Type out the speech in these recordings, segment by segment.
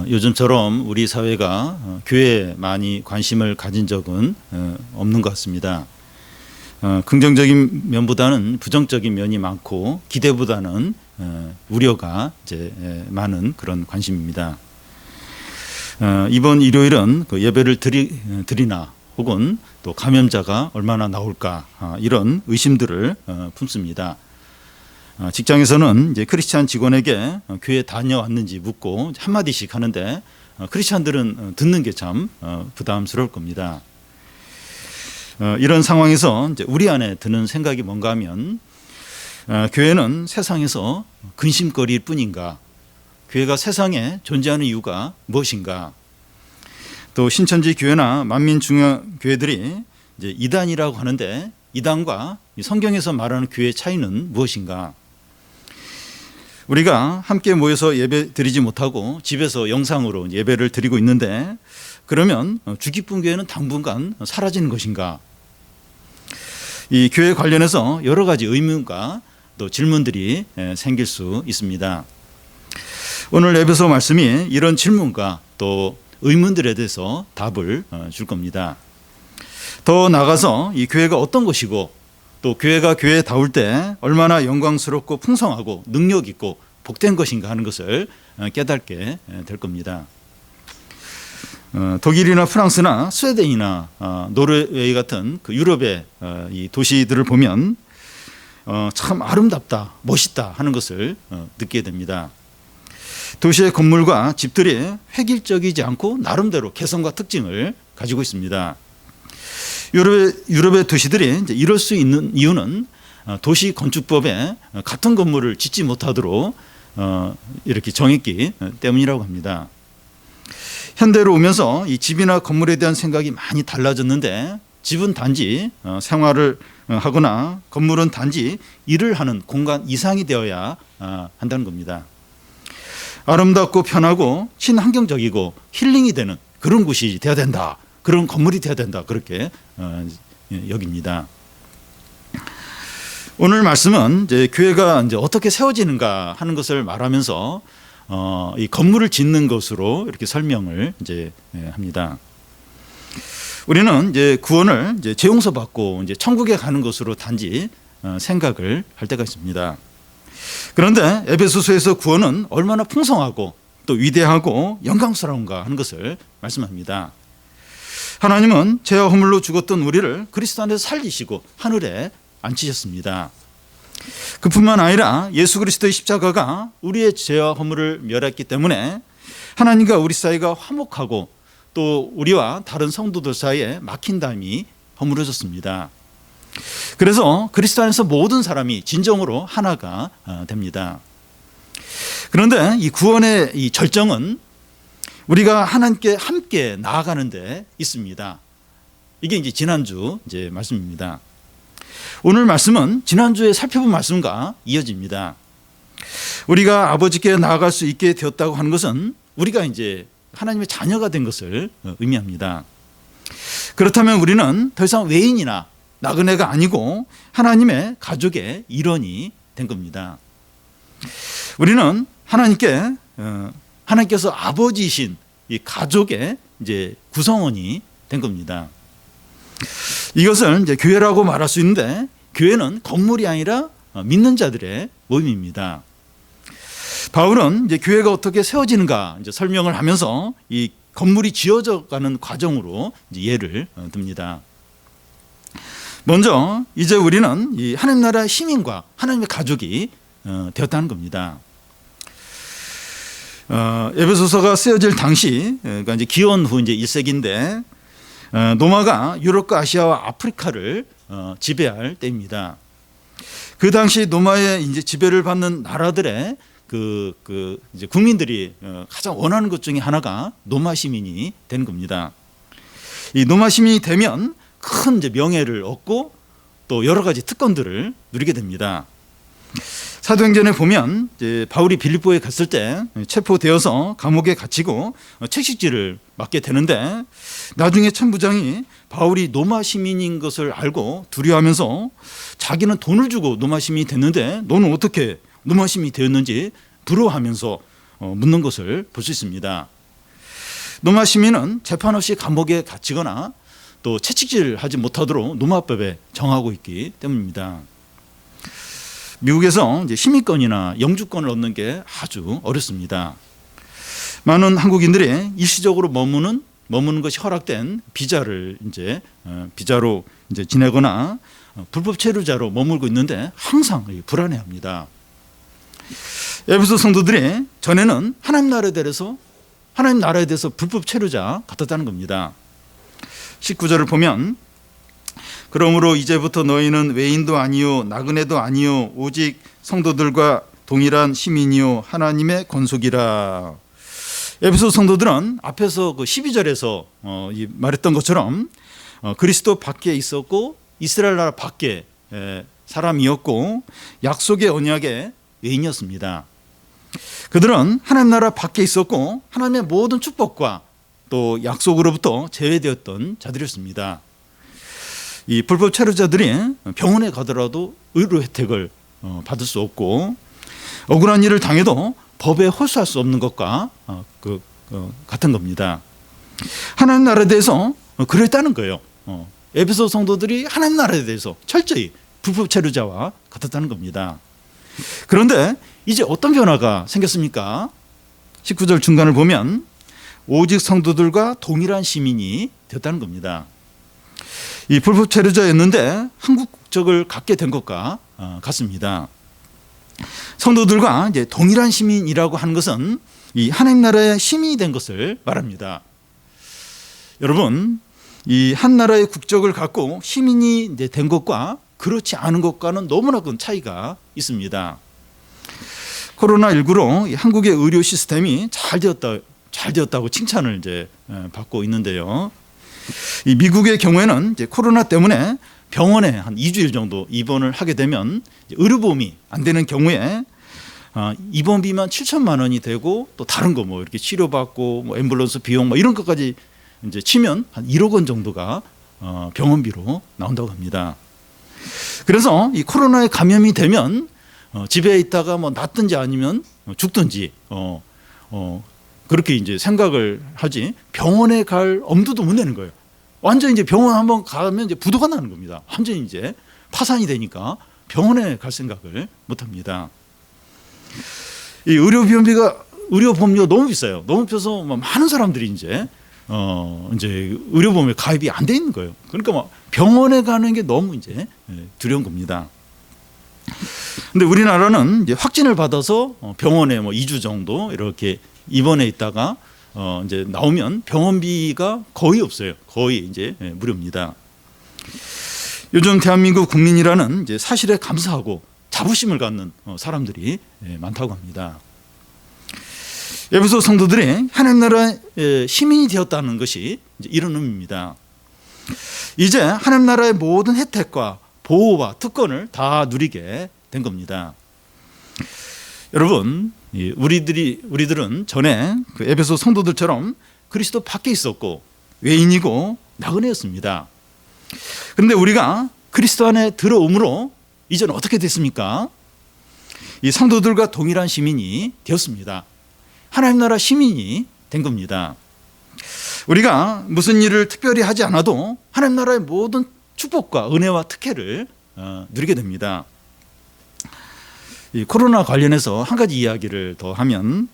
요즘처럼 우리 사회가 교회에 많이 관심을 가진 적은 없는 것 같습니다. 긍정적인 면보다는 부정적인 면이 많고 기대보다는 우려가 이제 많은 그런 관심입니다. 이번 일요일은 그 예배를 드리나 혹은 또 감염자가 얼마나 나올까 이런 의심들을 품습니다. 직장에서는 이제 크리스찬 직원에게 교회 다녀왔는지 묻고 한마디씩 하는데 크리스찬들은 듣는 게 참 부담스러울 겁니다. 이런 상황에서 이제 우리 안에 드는 생각이 뭔가 하면 교회는 세상에서 근심거리일 뿐인가? 교회가 세상에 존재하는 이유가 무엇인가? 또 신천지 교회나 만민중앙교회들이 이제 이단이라고 하는데 이단과 성경에서 말하는 교회의 차이는 무엇인가? 우리가 함께 모여서 예배 드리지 못하고 집에서 영상으로 예배를 드리고 있는데 그러면 주기쁨교회는 당분간 사라지는 것인가? 이 교회 관련해서 여러 가지 의문과 또 질문들이 생길 수 있습니다. 오늘 에베소 말씀이 이런 질문과 또 의문들에 대해서 답을 줄 겁니다. 더 나아가서 이 교회가 어떤 것이고 또 교회가 교회다울 때 얼마나 영광스럽고 풍성하고 능력 있고 복된 것인가 하는 것을 깨닫게 될 겁니다. 독일이나 프랑스나 스웨덴이나 노르웨이 같은 그 유럽의 이 도시들을 보면 참 아름답다, 멋있다 하는 것을 느끼게 됩니다. 도시의 건물과 집들이 획일적이지 않고 나름대로 개성과 특징을 가지고 있습니다. 유럽의 도시들이 이제 이럴 수 있는 이유는 도시 건축법에 같은 건물을 짓지 못하도록 이렇게 정했기 때문이라고 합니다. 현대로 오면서 이 집이나 건물에 대한 생각이 많이 달라졌는데 집은 단지 생활을 하거나 건물은 단지 일을 하는 공간 이상이 되어야 한다는 겁니다. 아름답고 편하고 친환경적이고 힐링이 되는 그런 곳이 되어야 된다. 그런 건물이 되어야 된다. 그렇게 여깁니다. 오늘 말씀은 이제 교회가 이제 어떻게 세워지는가 하는 것을 말하면서 이 건물을 짓는 것으로 이렇게 설명을 이제 합니다. 우리는 이제 구원을 이제 재용서 받고 이제 천국에 가는 것으로 단지 생각을 할 때가 있습니다. 그런데 에베소서에서 구원은 얼마나 풍성하고 또 위대하고 영광스러운가 하는 것을 말씀합니다. 하나님은 죄와 허물로 죽었던 우리를 그리스도 안에서 살리시고 하늘에 앉히셨습니다. 그뿐만 아니라 예수 그리스도의 십자가가 우리의 죄와 허물을 멸했기 때문에 하나님과 우리 사이가 화목하고 또 우리와 다른 성도들 사이에 막힌 담이 허물어졌습니다. 그래서 그리스도 안에서 모든 사람이 진정으로 하나가 됩니다. 그런데 이 구원의 이 절정은 우리가 하나님께 함께 나아가는 데 있습니다. 이게 이제 지난주 이제 말씀입니다. 오늘 말씀은 지난주에 살펴본 말씀과 이어집니다. 우리가 아버지께 나아갈 수 있게 되었다고 하는 것은 우리가 이제 하나님의 자녀가 된 것을 의미합니다. 그렇다면 우리는 더 이상 외인이나 나그네가 아니고 하나님의 가족의 일원이 된 겁니다. 우리는 하나님께서 아버지이신 이 가족의 이제 구성원이 된 겁니다. 이것을 이제 교회라고 말할 수 있는데 교회는 건물이 아니라 믿는 자들의 모임입니다. 바울은 이제 교회가 어떻게 세워지는가 이제 설명을 하면서 이 건물이 지어져 가는 과정으로 이제 예를 듭니다. 먼저 이제 우리는 이 하나님 나라의 시민과 하나님의 가족이 되었다는 겁니다. 에베소서가 쓰여질 당시, 그러니까 이제 기원 후 이제 1세기인데 노마가 유럽과 아시아와 아프리카를 지배할 때입니다. 그 당시 노마의 이제 지배를 받는 나라들의 이제 국민들이 가장 원하는 것 중에 하나가 노마 시민이 되는 겁니다. 이 노마 시민이 되면 큰 이제 명예를 얻고 또 여러 가지 특권들을 누리게 됩니다. 사도행전에 보면 이제 바울이 빌립보에 갔을 때 체포되어서 감옥에 갇히고 채식질을 맡게 되는데 나중에 천부장이 바울이 노마 시민인 것을 알고 두려워하면서 자기는 돈을 주고 노마 시민이 됐는데 너는 어떻게 노마 시민이 되었는지 부러워하면서 묻는 것을 볼 수 있습니다. 로마 시민은 재판 없이 감옥에 갇히거나 또 채찍질하지 못하도록 로마법에 정하고 있기 때문입니다. 미국에서 이제 시민권이나 영주권을 얻는 게 아주 어렵습니다. 많은 한국인들이 일시적으로 머무는 것이 허락된 비자를 비자로 지내거나 불법 체류자로 머물고 있는데 항상 불안해합니다. 에베소 성도들이 전에는 하나님 나라에 대해서 불법 체류자 같았다는 겁니다. 19절을 보면 그러므로 이제부터 너희는 외인도 아니요 나그네도 아니요 오직 성도들과 동일한 시민이요 하나님의 권속이라. 에베소 성도들은 앞에서 그 12절에서 말했던 것처럼 그리스도 밖에 있었고 이스라엘 나라 밖에 사람이었고 약속의 언약의 외인이었습니다. 그들은 하나님 나라 밖에 있었고 하나님의 모든 축복과 또 약속으로부터 제외되었던 자들이었습니다. 이 불법 체류자들이 병원에 가더라도 의료 혜택을 받을 수 없고 억울한 일을 당해도 법에 호소할 수 없는 것과 같은 겁니다. 하나님 나라에 대해서 그랬다는 거예요. 에베소 성도들이 하나님 나라에 대해서 철저히 불법 체류자와 같았다는 겁니다. 그런데 이제 어떤 변화가 생겼습니까? 19절 중간을 보면 오직 성도들과 동일한 시민이 되었다는 겁니다. 이 불법 체류자였는데 한국 국적을 갖게 된 것과 같습니다. 성도들과 이제 동일한 시민이라고 하는 것은 이 하나님 나라의 시민이 된 것을 말합니다. 여러분, 이 한 나라의 국적을 갖고 시민이 이제 된 것과 그렇지 않은 것과는 너무나 큰 차이가 있습니다. 코로나19로 한국의 의료 시스템이 잘 되었다고 칭찬을 받고 있는데요. 이 미국의 경우에는 이제 코로나 때문에 병원에 한 2주일 정도 입원을 하게 되면 의료보험이 안 되는 경우에 입원비만 7천만 원이 되고 또 다른 거 이렇게 치료받고 앰뷸런스 비용 이런 것까지 이제 치면 한 1억 원 정도가 병원비로 나온다고 합니다. 그래서 이 코로나에 감염이 되면 집에 있다가 낫든지 아니면 죽든지 그렇게 이제 생각을 하지 병원에 갈 엄두도 못 내는 거예요. 완전 이제 병원 한번 가면 이제 부도가 나는 겁니다. 완전히 이제 파산이 되니까 병원에 갈 생각을 못 합니다. 이 의료보험료가 너무 비싸요. 너무 비싸서 많은 사람들이 이제 의료보험에 가입이 안 돼 있는 거예요. 그러니까 병원에 가는 게 너무 이제 두려운 겁니다. 근데 우리나라는 이제 확진을 받아서 병원에 2주 정도 이렇게 입원해 있다가 이제 나오면 병원비가 거의 없어요. 거의 이제 무료입니다. 요즘 대한민국 국민이라는 이제 사실에 감사하고 자부심을 갖는 사람들이 많다고 합니다. 에베소 성도들이 하나님 나라의 시민이 되었다는 것이 이제 이런 의미입니다. 이제 하나님 나라의 모든 혜택과 보호와 특권을 다 누리게 된 겁니다. 여러분, 우리들은 전에 그 에베소 성도들처럼 그리스도 밖에 있었고 외인이고 나그네였습니다. 그런데 우리가 그리스도 안에 들어옴으로 이제는 어떻게 됐습니까? 이 성도들과 동일한 시민이 되었습니다. 하나님 나라 시민이 된 겁니다. 우리가 무슨 일을 특별히 하지 않아도 하나님 나라의 모든 축복과 은혜와 특혜를 누리게 됩니다. 이 코로나 관련해서 한 가지 이야기를 더 하면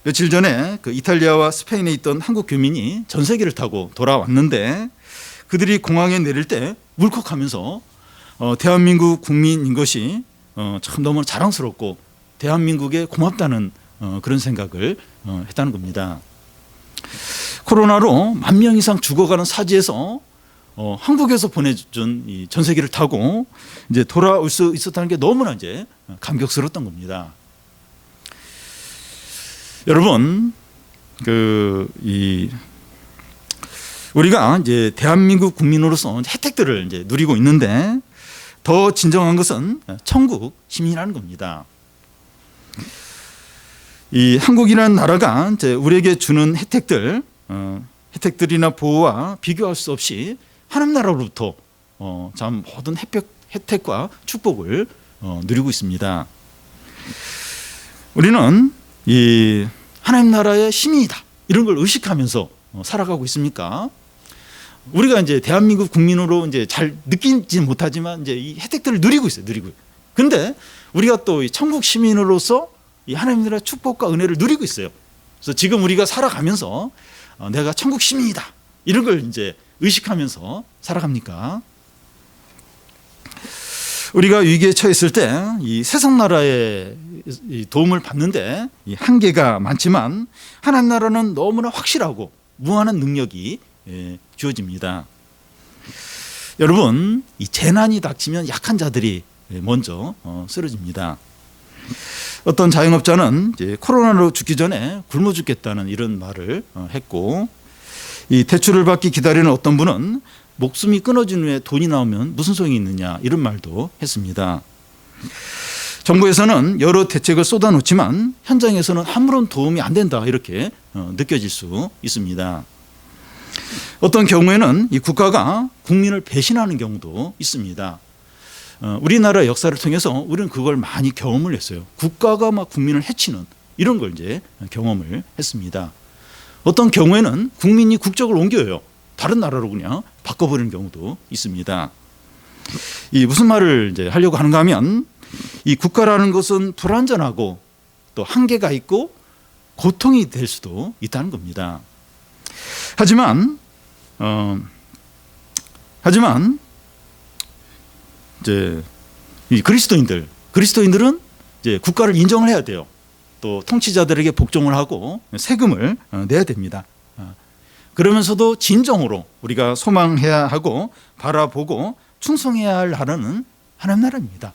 며칠 전에 그 이탈리아와 스페인에 있던 한국 교민이 전세기를 타고 돌아왔는데 그들이 공항에 내릴 때 울컥하면서 대한민국 국민인 것이 참 너무 자랑스럽고 대한민국에 고맙다는 그런 생각을 했다는 겁니다. 코로나로 10,000명 이상 죽어가는 사지에서 한국에서 보내준 이 전세기를 타고 이제 돌아올 수 있었다는 게 너무나 이제 감격스러웠던 겁니다. 여러분, 우리가 이제 대한민국 국민으로서 혜택들을 이제 누리고 있는데 더 진정한 것은 천국 시민이라는 겁니다. 이 한국이라는 나라가 이제 우리에게 주는 혜택들이나 보호와 비교할 수 없이 하나님 나라로부터 참 모든 혜택과 축복을 누리고 있습니다. 우리는 이 하나님 나라의 시민이다 이런 걸 의식하면서 살아가고 있습니까? 우리가 이제 대한민국 국민으로 이제 잘 느끼지 못하지만 이제 이 혜택들을 누리고 있어요. 누리고. 근데 우리가 또 이 천국 시민으로서 이 하나님 나라의 축복과 은혜를 누리고 있어요. 그래서 지금 우리가 살아가면서 내가 천국 시민이다 이런 걸 이제 의식하면서 살아갑니까? 우리가 위기에 처했을 때 이 세상 나라의 도움을 받는데 이 한계가 많지만 하나님 나라는 너무나 확실하고 무한한 능력이 주어집니다. 여러분, 이 재난이 닥치면 약한 자들이 먼저 쓰러집니다. 어떤 자영업자는 이제 코로나로 죽기 전에 굶어 죽겠다는 이런 말을 했고, 이 대출을 받기 기다리는 어떤 분은 목숨이 끊어진 후에 돈이 나오면 무슨 소용이 있느냐 이런 말도 했습니다. 정부에서는 여러 대책을 쏟아놓지만 현장에서는 아무런 도움이 안 된다 이렇게 느껴질 수 있습니다. 어떤 경우에는 이 국가가 국민을 배신하는 경우도 있습니다. 우리나라 역사를 통해서 우리는 그걸 많이 경험을 했어요. 국가가 막 국민을 해치는 이런 걸 이제 경험을 했습니다. 어떤 경우에는 국민이 국적을 옮겨요. 다른 나라로 그냥 바꿔버리는 경우도 있습니다. 이 무슨 말을 이제 하려고 하는가 하면 이 국가라는 것은 불완전하고 또 한계가 있고 고통이 될 수도 있다는 겁니다. 하지만 이제 이 그리스도인들은 이제 국가를 인정을 해야 돼요. 또 통치자들에게 복종을 하고 세금을 내야 됩니다. 그러면서도 진정으로 우리가 소망해야 하고 바라보고 충성해야 할 나라는 하나님 나라입니다.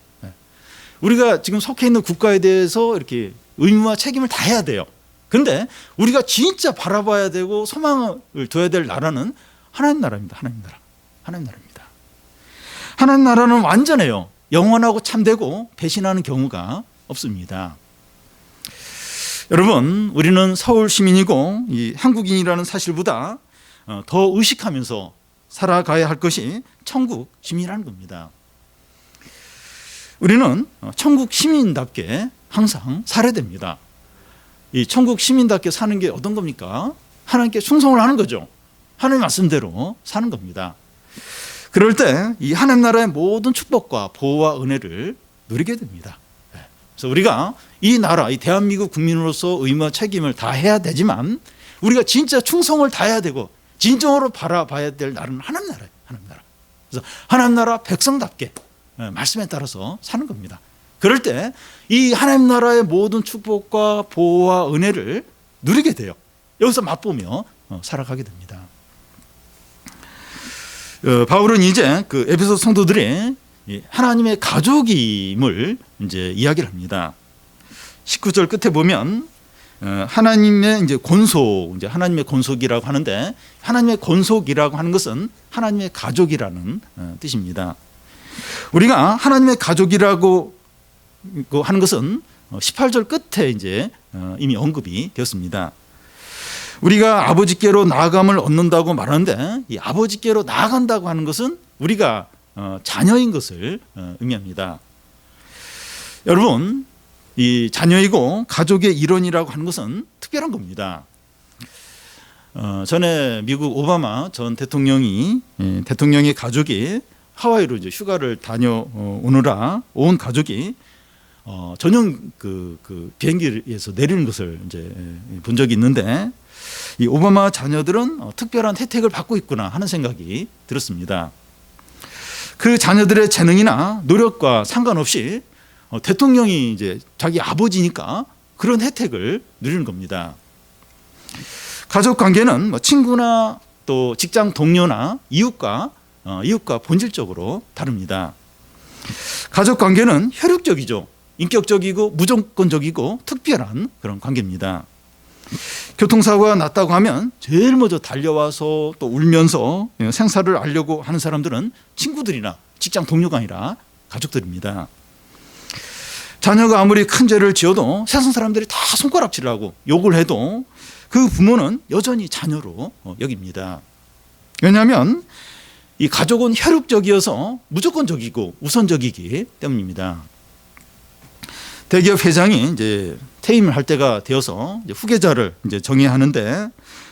우리가 지금 속해 있는 국가에 대해서 이렇게 의무와 책임을 다 해야 돼요. 그런데 우리가 진짜 바라봐야 되고 소망을 둬야 될 나라는 하나님 나라입니다. 하나님 나라입니다. 하나님 나라는 완전해요. 영원하고 참되고 배신하는 경우가 없습니다. 여러분, 우리는 서울 시민이고 이 한국인이라는 사실보다 더 의식하면서 살아가야 할 것이 천국 시민이라는 겁니다. 우리는 천국 시민답게 항상 살아야 됩니다. 이 천국 시민답게 사는 게 어떤 겁니까? 하나님께 충성을 하는 거죠. 하나님 말씀대로 사는 겁니다. 그럴 때 이 하나님 나라의 모든 축복과 보호와 은혜를 누리게 됩니다. 그래서 우리가 이 나라, 이 대한민국 국민으로서 의무와 책임을 다 해야 되지만 우리가 진짜 충성을 다해야 되고 진정으로 바라봐야 될 나라는 하나님 나라예요. 하나님 나라. 그래서 하나님 나라 백성답게 말씀에 따라서 사는 겁니다. 그럴 때 이 하나님 나라의 모든 축복과 보호와 은혜를 누리게 돼요. 여기서 맛보며 살아가게 됩니다. 바울은 이제 그 에베소 성도들이 하나님의 가족임을 이제 이야기를 합니다. 19절 끝에 보면 하나님의 이제 권속, 이제 하나님의 권속이라고 하는데 하나님의 권속이라고 하는 것은 하나님의 가족이라는 뜻입니다. 우리가 하나님의 가족이라고 하는 것은 18절 끝에 이제 이미 언급이 되었습니다. 우리가 아버지께로 나아감을 얻는다고 말하는데 이 아버지께로 나아간다고 하는 것은 우리가 자녀인 것을 의미합니다. 여러분, 이 자녀이고 가족의 일원이라고 하는 것은 특별한 겁니다. 전에 미국 오바마 전 대통령이 대통령의 가족이 하와이로 이제 휴가를 다녀오느라 온 가족이 전용 그 비행기에서 내리는 것을 이제 본 적이 있는데 이 오바마 자녀들은 특별한 혜택을 받고 있구나 하는 생각이 들었습니다. 그 자녀들의 재능이나 노력과 상관없이 대통령이 이제 자기 아버지니까 그런 혜택을 누리는 겁니다. 가족 관계는 뭐 친구나 또 직장 동료나 이웃과 본질적으로 다릅니다. 가족 관계는 혈육적이죠. 인격적이고 무조건적이고 특별한 그런 관계입니다. 교통사고가 났다고 하면 제일 먼저 달려와서 또 울면서 생사를 알려고 하는 사람들은 친구들이나 직장 동료가 아니라 가족들입니다. 자녀가 아무리 큰 죄를 지어도 세상 사람들이 다 손가락질을 하고 욕을 해도 그 부모는 여전히 자녀로 여깁니다. 왜냐하면 이 가족은 혈육적이어서 무조건적이고 우선적이기 때문입니다. 대기업 회장이 이제 퇴임을 할 때가 되어서 이제 후계자를 이제 정해야 하는데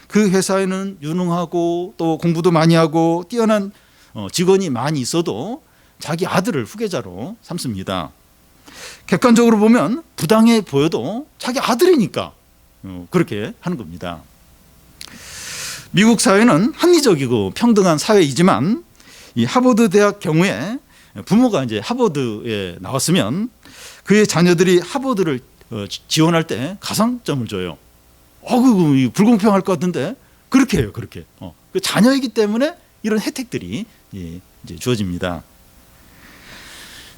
그 회사에는 유능하고 또 공부도 많이 하고 뛰어난 직원이 많이 있어도 자기 아들을 후계자로 삼습니다. 객관적으로 보면 부당해 보여도 자기 아들이니까 그렇게 하는 겁니다. 미국 사회는 합리적이고 평등한 사회이지만 이 하버드 대학 경우에 부모가 이제 하버드에 나왔으면 그의 자녀들이 하버드를 지원할 때 가산점을 줘요. 그거 불공평할 것 같은데 그렇게 해요. 그렇게 그 자녀이기 때문에 이런 혜택들이 이제 주어집니다.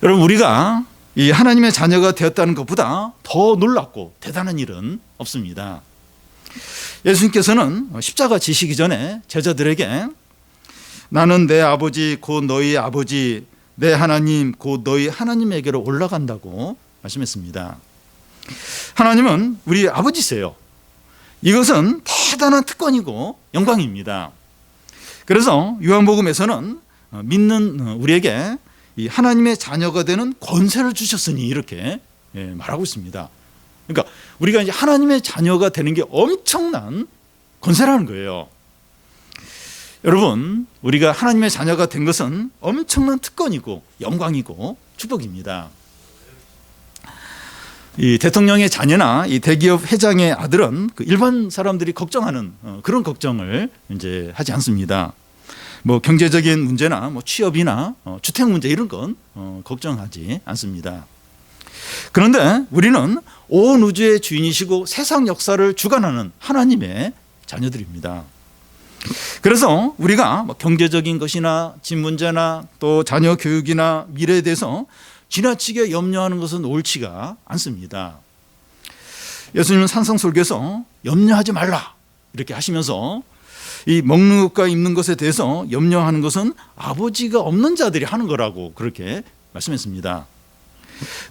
여러분, 우리가 이 하나님의 자녀가 되었다는 것보다 더 놀랍고 대단한 일은 없습니다. 예수님께서는 십자가 지시기 전에 제자들에게 나는 내 아버지 곧 너희 아버지 내 하나님 곧 너희 하나님에게로 올라간다고 말씀했습니다. 하나님은 우리 아버지세요. 이것은 대단한 특권이고 영광입니다. 그래서 요한복음에서는 믿는 우리에게 이 하나님의 자녀가 되는 권세를 주셨으니 이렇게 말하고 있습니다. 그러니까 우리가 이제 하나님의 자녀가 되는 게 엄청난 권세라는 거예요. 여러분, 우리가 하나님의 자녀가 된 것은 엄청난 특권이고 영광이고 축복입니다. 이 대통령의 자녀나 이 대기업 회장의 아들은 그 일반 사람들이 걱정하는 그런 걱정을 이제 하지 않습니다. 뭐 경제적인 문제나 뭐 취업이나 주택 문제 이런 건 걱정하지 않습니다. 그런데 우리는 온 우주의 주인이시고 세상 역사를 주관하는 하나님의 자녀들입니다. 그래서 우리가 뭐 경제적인 것이나 집 문제나 또 자녀 교육이나 미래에 대해서 지나치게 염려하는 것은 옳지가 않습니다. 예수님은 산상설교에서 염려하지 말라 이렇게 하시면서 이 먹는 것과 입는 것에 대해서 염려하는 것은 아버지가 없는 자들이 하는 거라고 그렇게 말씀했습니다.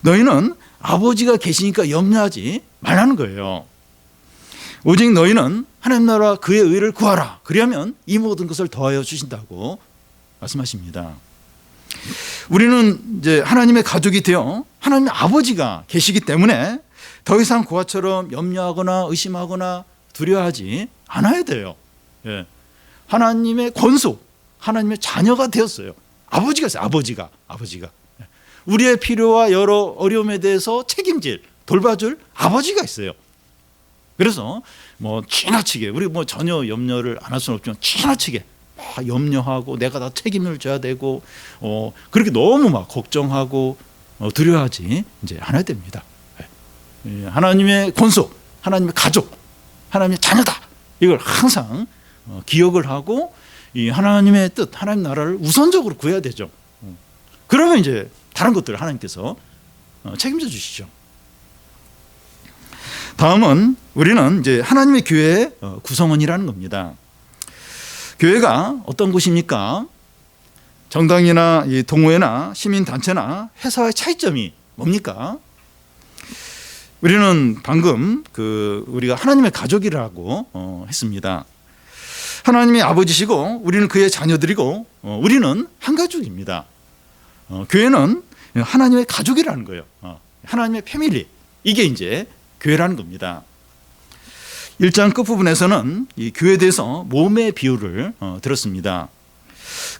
너희는 아버지가 계시니까 염려하지 말라는 거예요. 오직 너희는 하나님 나라와 그의 의를 구하라. 그리하면 이 모든 것을 더하여 주신다고 말씀하십니다. 우리는 이제 하나님의 가족이 되어 하나님의 아버지가 계시기 때문에 더 이상 그와처럼 염려하거나 의심하거나 두려워하지 않아야 돼요. 예. 하나님의 권속, 하나님의 자녀가 되었어요. 아버지가 있어요. 아버지가. 우리의 필요와 여러 어려움에 대해서 책임질, 돌봐줄 아버지가 있어요. 그래서 뭐 지나치게 우리 뭐 전혀 염려를 안 할 수는 없지만 지나치게 막 염려하고 내가 다 책임을 져야 되고 그렇게 너무 막 걱정하고 두려워하지 이제 않아야 됩니다. 하나님의 권속, 하나님의 가족, 하나님의 자녀다. 이걸 항상 기억을 하고 이 하나님의 뜻, 하나님 나라를 우선적으로 구해야 되죠. 그러면 이제 다른 것들을 하나님께서 책임져 주시죠. 다음은 우리는 이제 하나님의 교회의 구성원이라는 겁니다. 교회가 어떤 곳입니까? 정당이나 이 동호회나 시민단체나 회사와의 차이점이 뭡니까? 우리는 방금 우리가 하나님의 가족이라고 했습니다. 하나님의 아버지시고 우리는 그의 자녀들이고 우리는 한 가족입니다. 교회는 하나님의 가족이라는 거예요. 하나님의 패밀리, 이게 이제 교회라는 겁니다. 1장 끝부분에서는 이 교회에 대해서 몸의 비유를 들었습니다.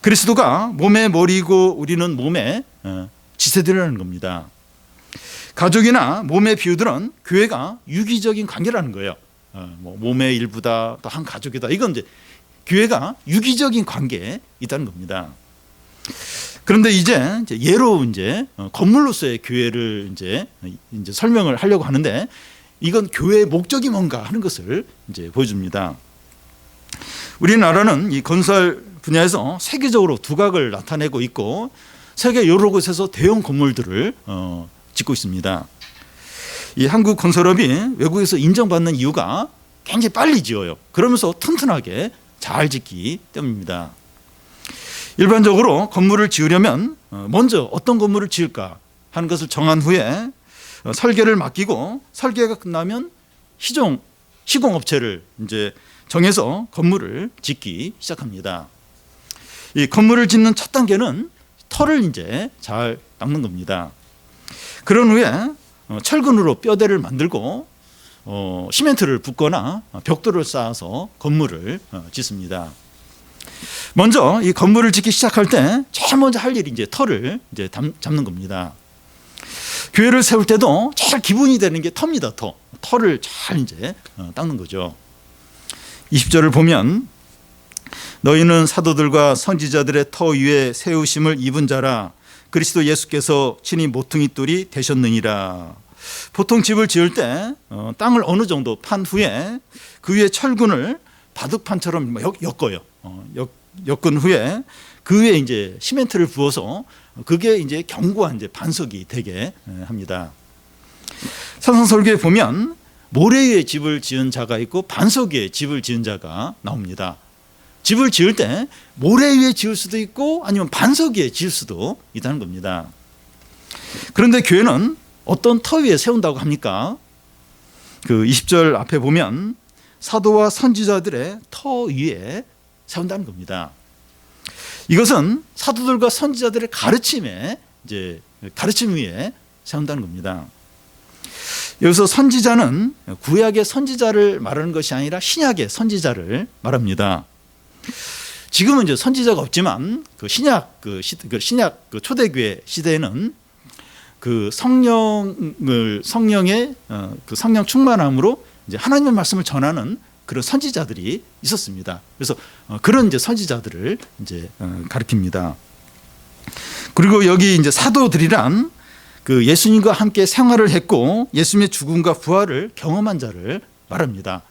그리스도가 몸의 머리이고 우리는 몸의 지체들이라는 겁니다. 가족이나 몸의 비유들은 교회가 유기적인 관계라는 거예요. 뭐 몸의 일부다, 또 한 가족이다. 이건 이제 교회가 유기적인 관계에 있다는 겁니다. 그런데 이제 예로 이제 건물로서의 교회를 이제 설명을 하려고 하는데 이건 교회의 목적이 뭔가 하는 것을 이제 보여줍니다. 우리나라는 이 건설 분야에서 세계적으로 두각을 나타내고 있고 세계 여러 곳에서 대형 건물들을 짓고 있습니다. 이 한국 건설업이 외국에서 인정받는 이유가 굉장히 빨리 지어요. 그러면서 튼튼하게 잘 짓기 때문입니다. 일반적으로 건물을 지으려면 먼저 어떤 건물을 지을까 하는 것을 정한 후에 설계를 맡기고 설계가 끝나면 시공업체를 이제 정해서 건물을 짓기 시작합니다. 이 건물을 짓는 첫 단계는 터를 이제 잘 닦는 겁니다. 그런 후에 철근으로 뼈대를 만들고 시멘트를 붓거나 벽돌을 쌓아서 건물을 짓습니다. 먼저 이 건물을 짓기 시작할 때 제일 먼저 할 일이 이제 터를 이제 잡는 겁니다. 교회를 세울 때도 제일 기본이 되는 게 터입니다. 터를 잘 이제 닦는 거죠. 20절을 보면 너희는 사도들과 선지자들의 터 위에 세우심을 입은 자라 그리스도 예수께서 친히 모퉁이 돌이 되셨느니라. 보통 집을 지을 때 땅을 어느 정도 판 후에 그 위에 철근을 바둑판처럼 엮어요. 엮은 후에 그 위에 이제 시멘트를 부어서 그게 이제 견고한 이제 반석이 되게 합니다. 산상설교에 보면 모래 위에 집을 지은 자가 있고 반석 위에 집을 지은 자가 나옵니다. 집을 지을 때 모래 위에 지을 수도 있고 아니면 반석 위에 지을 수도 있다는 겁니다. 그런데 교회는 어떤 터 위에 세운다고 합니까? 그 20절 앞에 보면 사도와 선지자들의 터 위에 세운다는 겁니다. 이것은 사도들과 선지자들의 가르침에 이제 가르침 위에 세운다는 겁니다. 여기서 선지자는 구약의 선지자를 말하는 것이 아니라 신약의 선지자를 말합니다. 지금은 이제 선지자가 없지만 그 신약 초대교회 시대에는 그 성령의 그 성령 충만함으로 이제 하나님의 말씀을 전하는 그런 선지자들이 있었습니다. 그래서 그런 이제 선지자들을 이제 가리킵니다. 그리고 여기 이제 사도들이란 그 예수님과 함께 생활을 했고 예수님의 죽음과 부활을 경험한 자를 말합니다.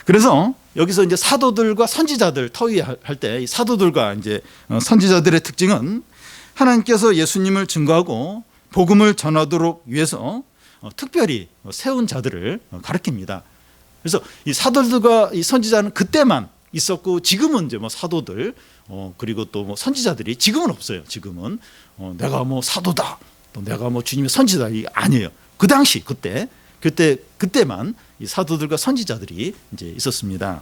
그래서 여기서 이제 사도들과 선지자들 터위 할 때 이 사도들과 이제 선지자들의 특징은 하나님께서 예수님을 증거하고 복음을 전하도록 위해서 특별히 세운 자들을 가리킵니다. 그래서 이 사도들과 이 선지자는 그때만 있었고 지금은 이제 뭐 사도들 그리고 또 뭐 선지자들이 지금은 없어요. 지금은 내가 뭐 사도다, 또 내가 뭐 주님의 선지자다 이게 아니에요. 그 당시 그때만 이 사도들과 선지자들이 이제 있었습니다.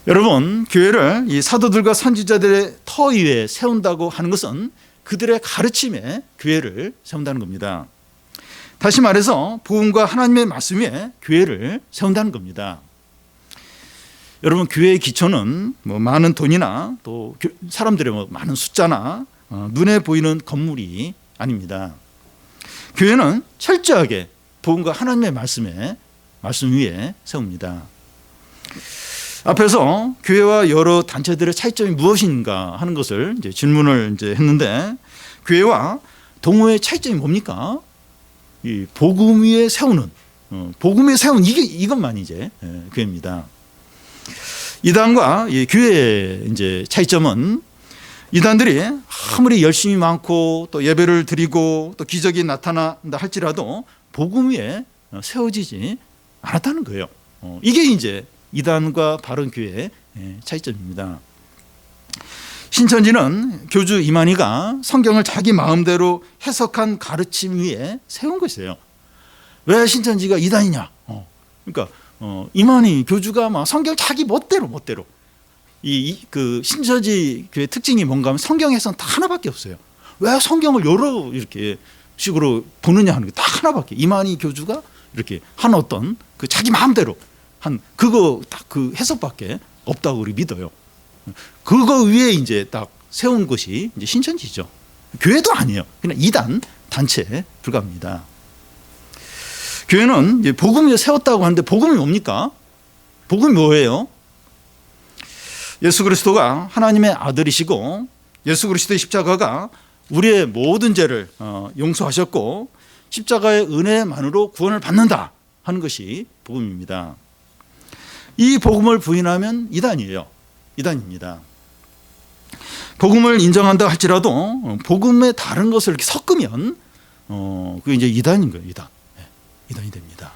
여러분, 교회를 이 사도들과 선지자들의 터 위에 세운다고 하는 것은 그들의 가르침에 교회를 세운다는 겁니다. 다시 말해서 복음과 하나님의 말씀 위에 교회를 세운다는 겁니다. 여러분, 교회의 기초는 뭐 많은 돈이나 또 사람들의 뭐 많은 숫자나 눈에 보이는 건물이 아닙니다. 교회는 철저하게 복음과 하나님의 말씀 위에 세웁니다. 앞에서 교회와 여러 단체들의 차이점이 무엇인가 하는 것을 이제 질문을 이제 했는데 교회와 동호회의 차이점이 뭡니까? 이 복음 위에 세우는 복음 위에 세운 이것만 이제 교회입니다. 이단과 이 교회의 이제 차이점은 이단들이 아무리 열심히 많고 또 예배를 드리고 또 기적이 나타난다 할지라도 복음 위에 세워지지 않았다는 거예요. 이게 이제 이단과 바른 교회의 차이점입니다. 신천지는 교주 이만희가 성경을 자기 마음대로 해석한 가르침 위에 세운 것이에요. 왜 신천지가 이단이냐? 그러니까 이만희 교주가 막 성경 자기 멋대로 그 신천지 교회 특징이 뭔가 하면 성경 해석은 다 하나밖에 없어요. 왜 성경을 여러 이렇게 식으로 보느냐 하는 게 딱 하나밖에. 이만희 교주가 이렇게 한 어떤 그 자기 마음대로 한 그거 딱 그 해석밖에 없다고 우리 믿어요. 그거 위에 이제 딱 세운 것이 이제 신천지죠. 교회도 아니에요. 그냥 이단 단체에 불과합니다. 교회는 이제 복음 위에 세웠다고 하는데 복음이 뭡니까? 복음이 뭐예요? 예수 그리스도가 하나님의 아들이시고 예수 그리스도의 십자가가 우리의 모든 죄를 용서하셨고 십자가의 은혜만으로 구원을 받는다 하는 것이 복음입니다. 이 복음을 부인하면 이단이에요. 이단입니다. 복음을 인정한다 할지라도 복음의 다른 것을 이렇게 섞으면 그게 이제 이단인 거예요. 이단이 됩니다.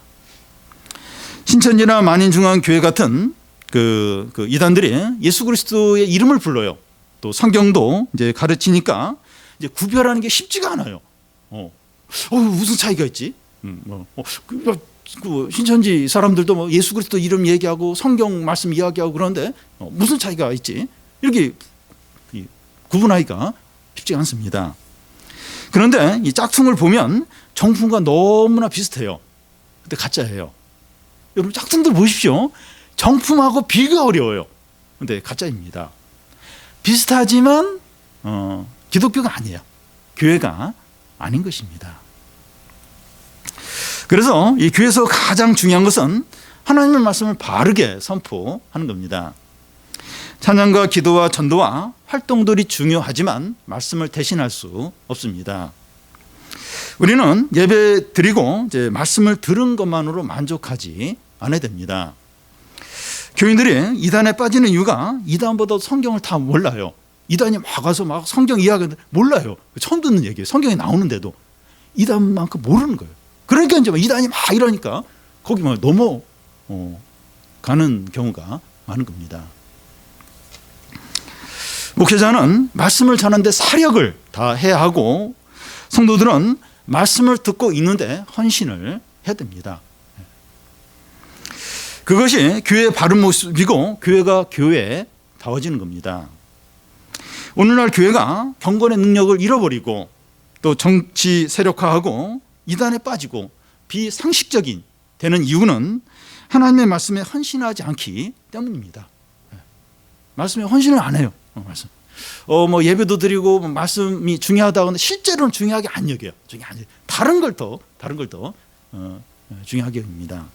신천지나 만인중앙교회 같은 그 이단들이 예수 그리스도의 이름을 불러요. 또 성경도 이제 가르치니까 이제 구별하는 게 쉽지가 않아요. 무슨 차이가 있지? 그 신천지 사람들도 뭐 예수 그리스도 이름 얘기하고 성경 말씀 이야기하고 그러는데 무슨 차이가 있지? 이렇게 구분하기가 쉽지 않습니다. 그런데 이 짝퉁을 보면 정품과 너무나 비슷해요. 근데 가짜예요. 여러분 짝퉁들 보십시오. 정품하고 비교가 어려워요. 근데 가짜입니다. 비슷하지만 기독교가 아니에요. 교회가 아닌 것입니다. 그래서 이 교회에서 가장 중요한 것은 하나님의 말씀을 바르게 선포하는 겁니다. 찬양과 기도와 전도와 활동들이 중요하지만 말씀을 대신할 수 없습니다. 우리는 예배 드리고 이제 말씀을 들은 것만으로 만족하지 않아야 됩니다. 교인들이 이단에 빠지는 이유가 이단보다 성경을 다 몰라요. 이단이 막 와서 막 성경 이야기하는데 몰라요. 처음 듣는 얘기예요. 성경에 나오는데도 이단만큼 모르는 거예요. 그러니까 이제 이단이 막 이러니까 거기 막 넘어가는 경우가 많은 겁니다. 목회자는 말씀을 전하는데 사력을 다해야 하고 성도들은 말씀을 듣고 있는데 헌신을 해야 됩니다. 그것이 교회의 바른 모습이고 교회가 교회다워지는 겁니다. 오늘날 교회가 경건의 능력을 잃어버리고 또 정치 세력화하고 이단에 빠지고 비상식적인 되는 이유는 하나님의 말씀에 헌신하지 않기 때문입니다. 말씀에 헌신을 안 해요. 말씀. 뭐 예배도 드리고 말씀이 중요하다고 하는데 실제로는 중요하게 안 여겨요. 다른 걸 더 중요하게 여깁니다.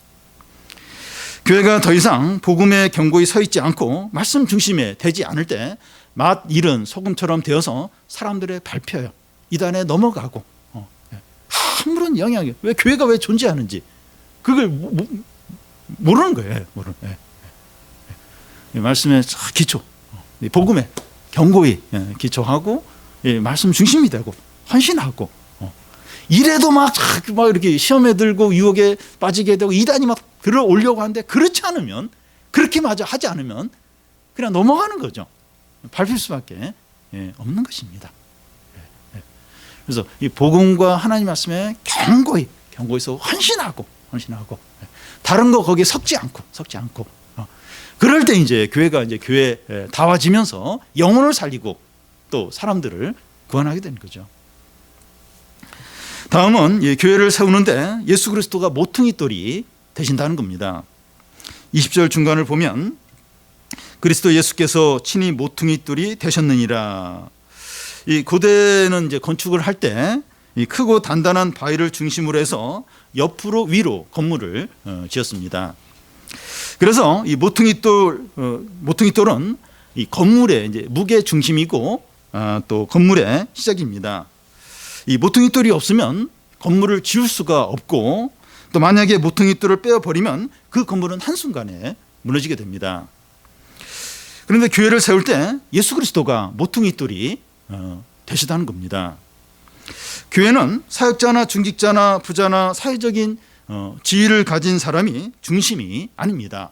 교회가 더 이상 복음의 경고에 서 있지 않고 말씀 중심에 되지 않을 때 맛 잃은 소금처럼 되어서 사람들의 밟혀요. 이단에 넘어가고 아무런 영향이 왜 교회가 왜 존재하는지 그걸 모르는 거예요. 말씀의 기초, 복음의 경고에 기초하고 말씀 중심이 되고 헌신하고 이래도 막 이렇게 시험에 들고 유혹에 빠지게 되고 이단이 막 들어오려고 하는데 그렇지 않으면 그렇게 마저 하지 않으면 그냥 넘어가는 거죠. 밟힐 수밖에 없는 것입니다. 그래서 이 복음과 하나님 말씀에 경고에서 헌신하고 다른 거 거기에 섞지 않고 그럴 때 이제 교회가 이제 교회다워지면서 영혼을 살리고 또 사람들을 구원하게 되는 거죠. 다음은 교회를 세우는데 예수 그리스도가 모퉁이돌이 되신다는 겁니다. 20절 중간을 보면 그리스도 예수께서 친히 모퉁이돌이 되셨느니라. 이 고대는 이제 건축을 할 때 크고 단단한 바위를 중심으로 해서 옆으로 위로 건물을 지었습니다. 그래서 이 모퉁이돌은 이 건물의 이제 무게 중심이고 또 건물의 시작입니다. 이 모퉁이돌이 없으면 건물을 지을 수가 없고 또 만약에 모퉁이돌을 빼어버리면 그 건물은 한순간에 무너지게 됩니다. 그런데 교회를 세울 때 예수 그리스도가 모퉁이돌이 되시다는 겁니다. 교회는 사역자나 중직자나 부자나 사회적인 지위를 가진 사람이 중심이 아닙니다.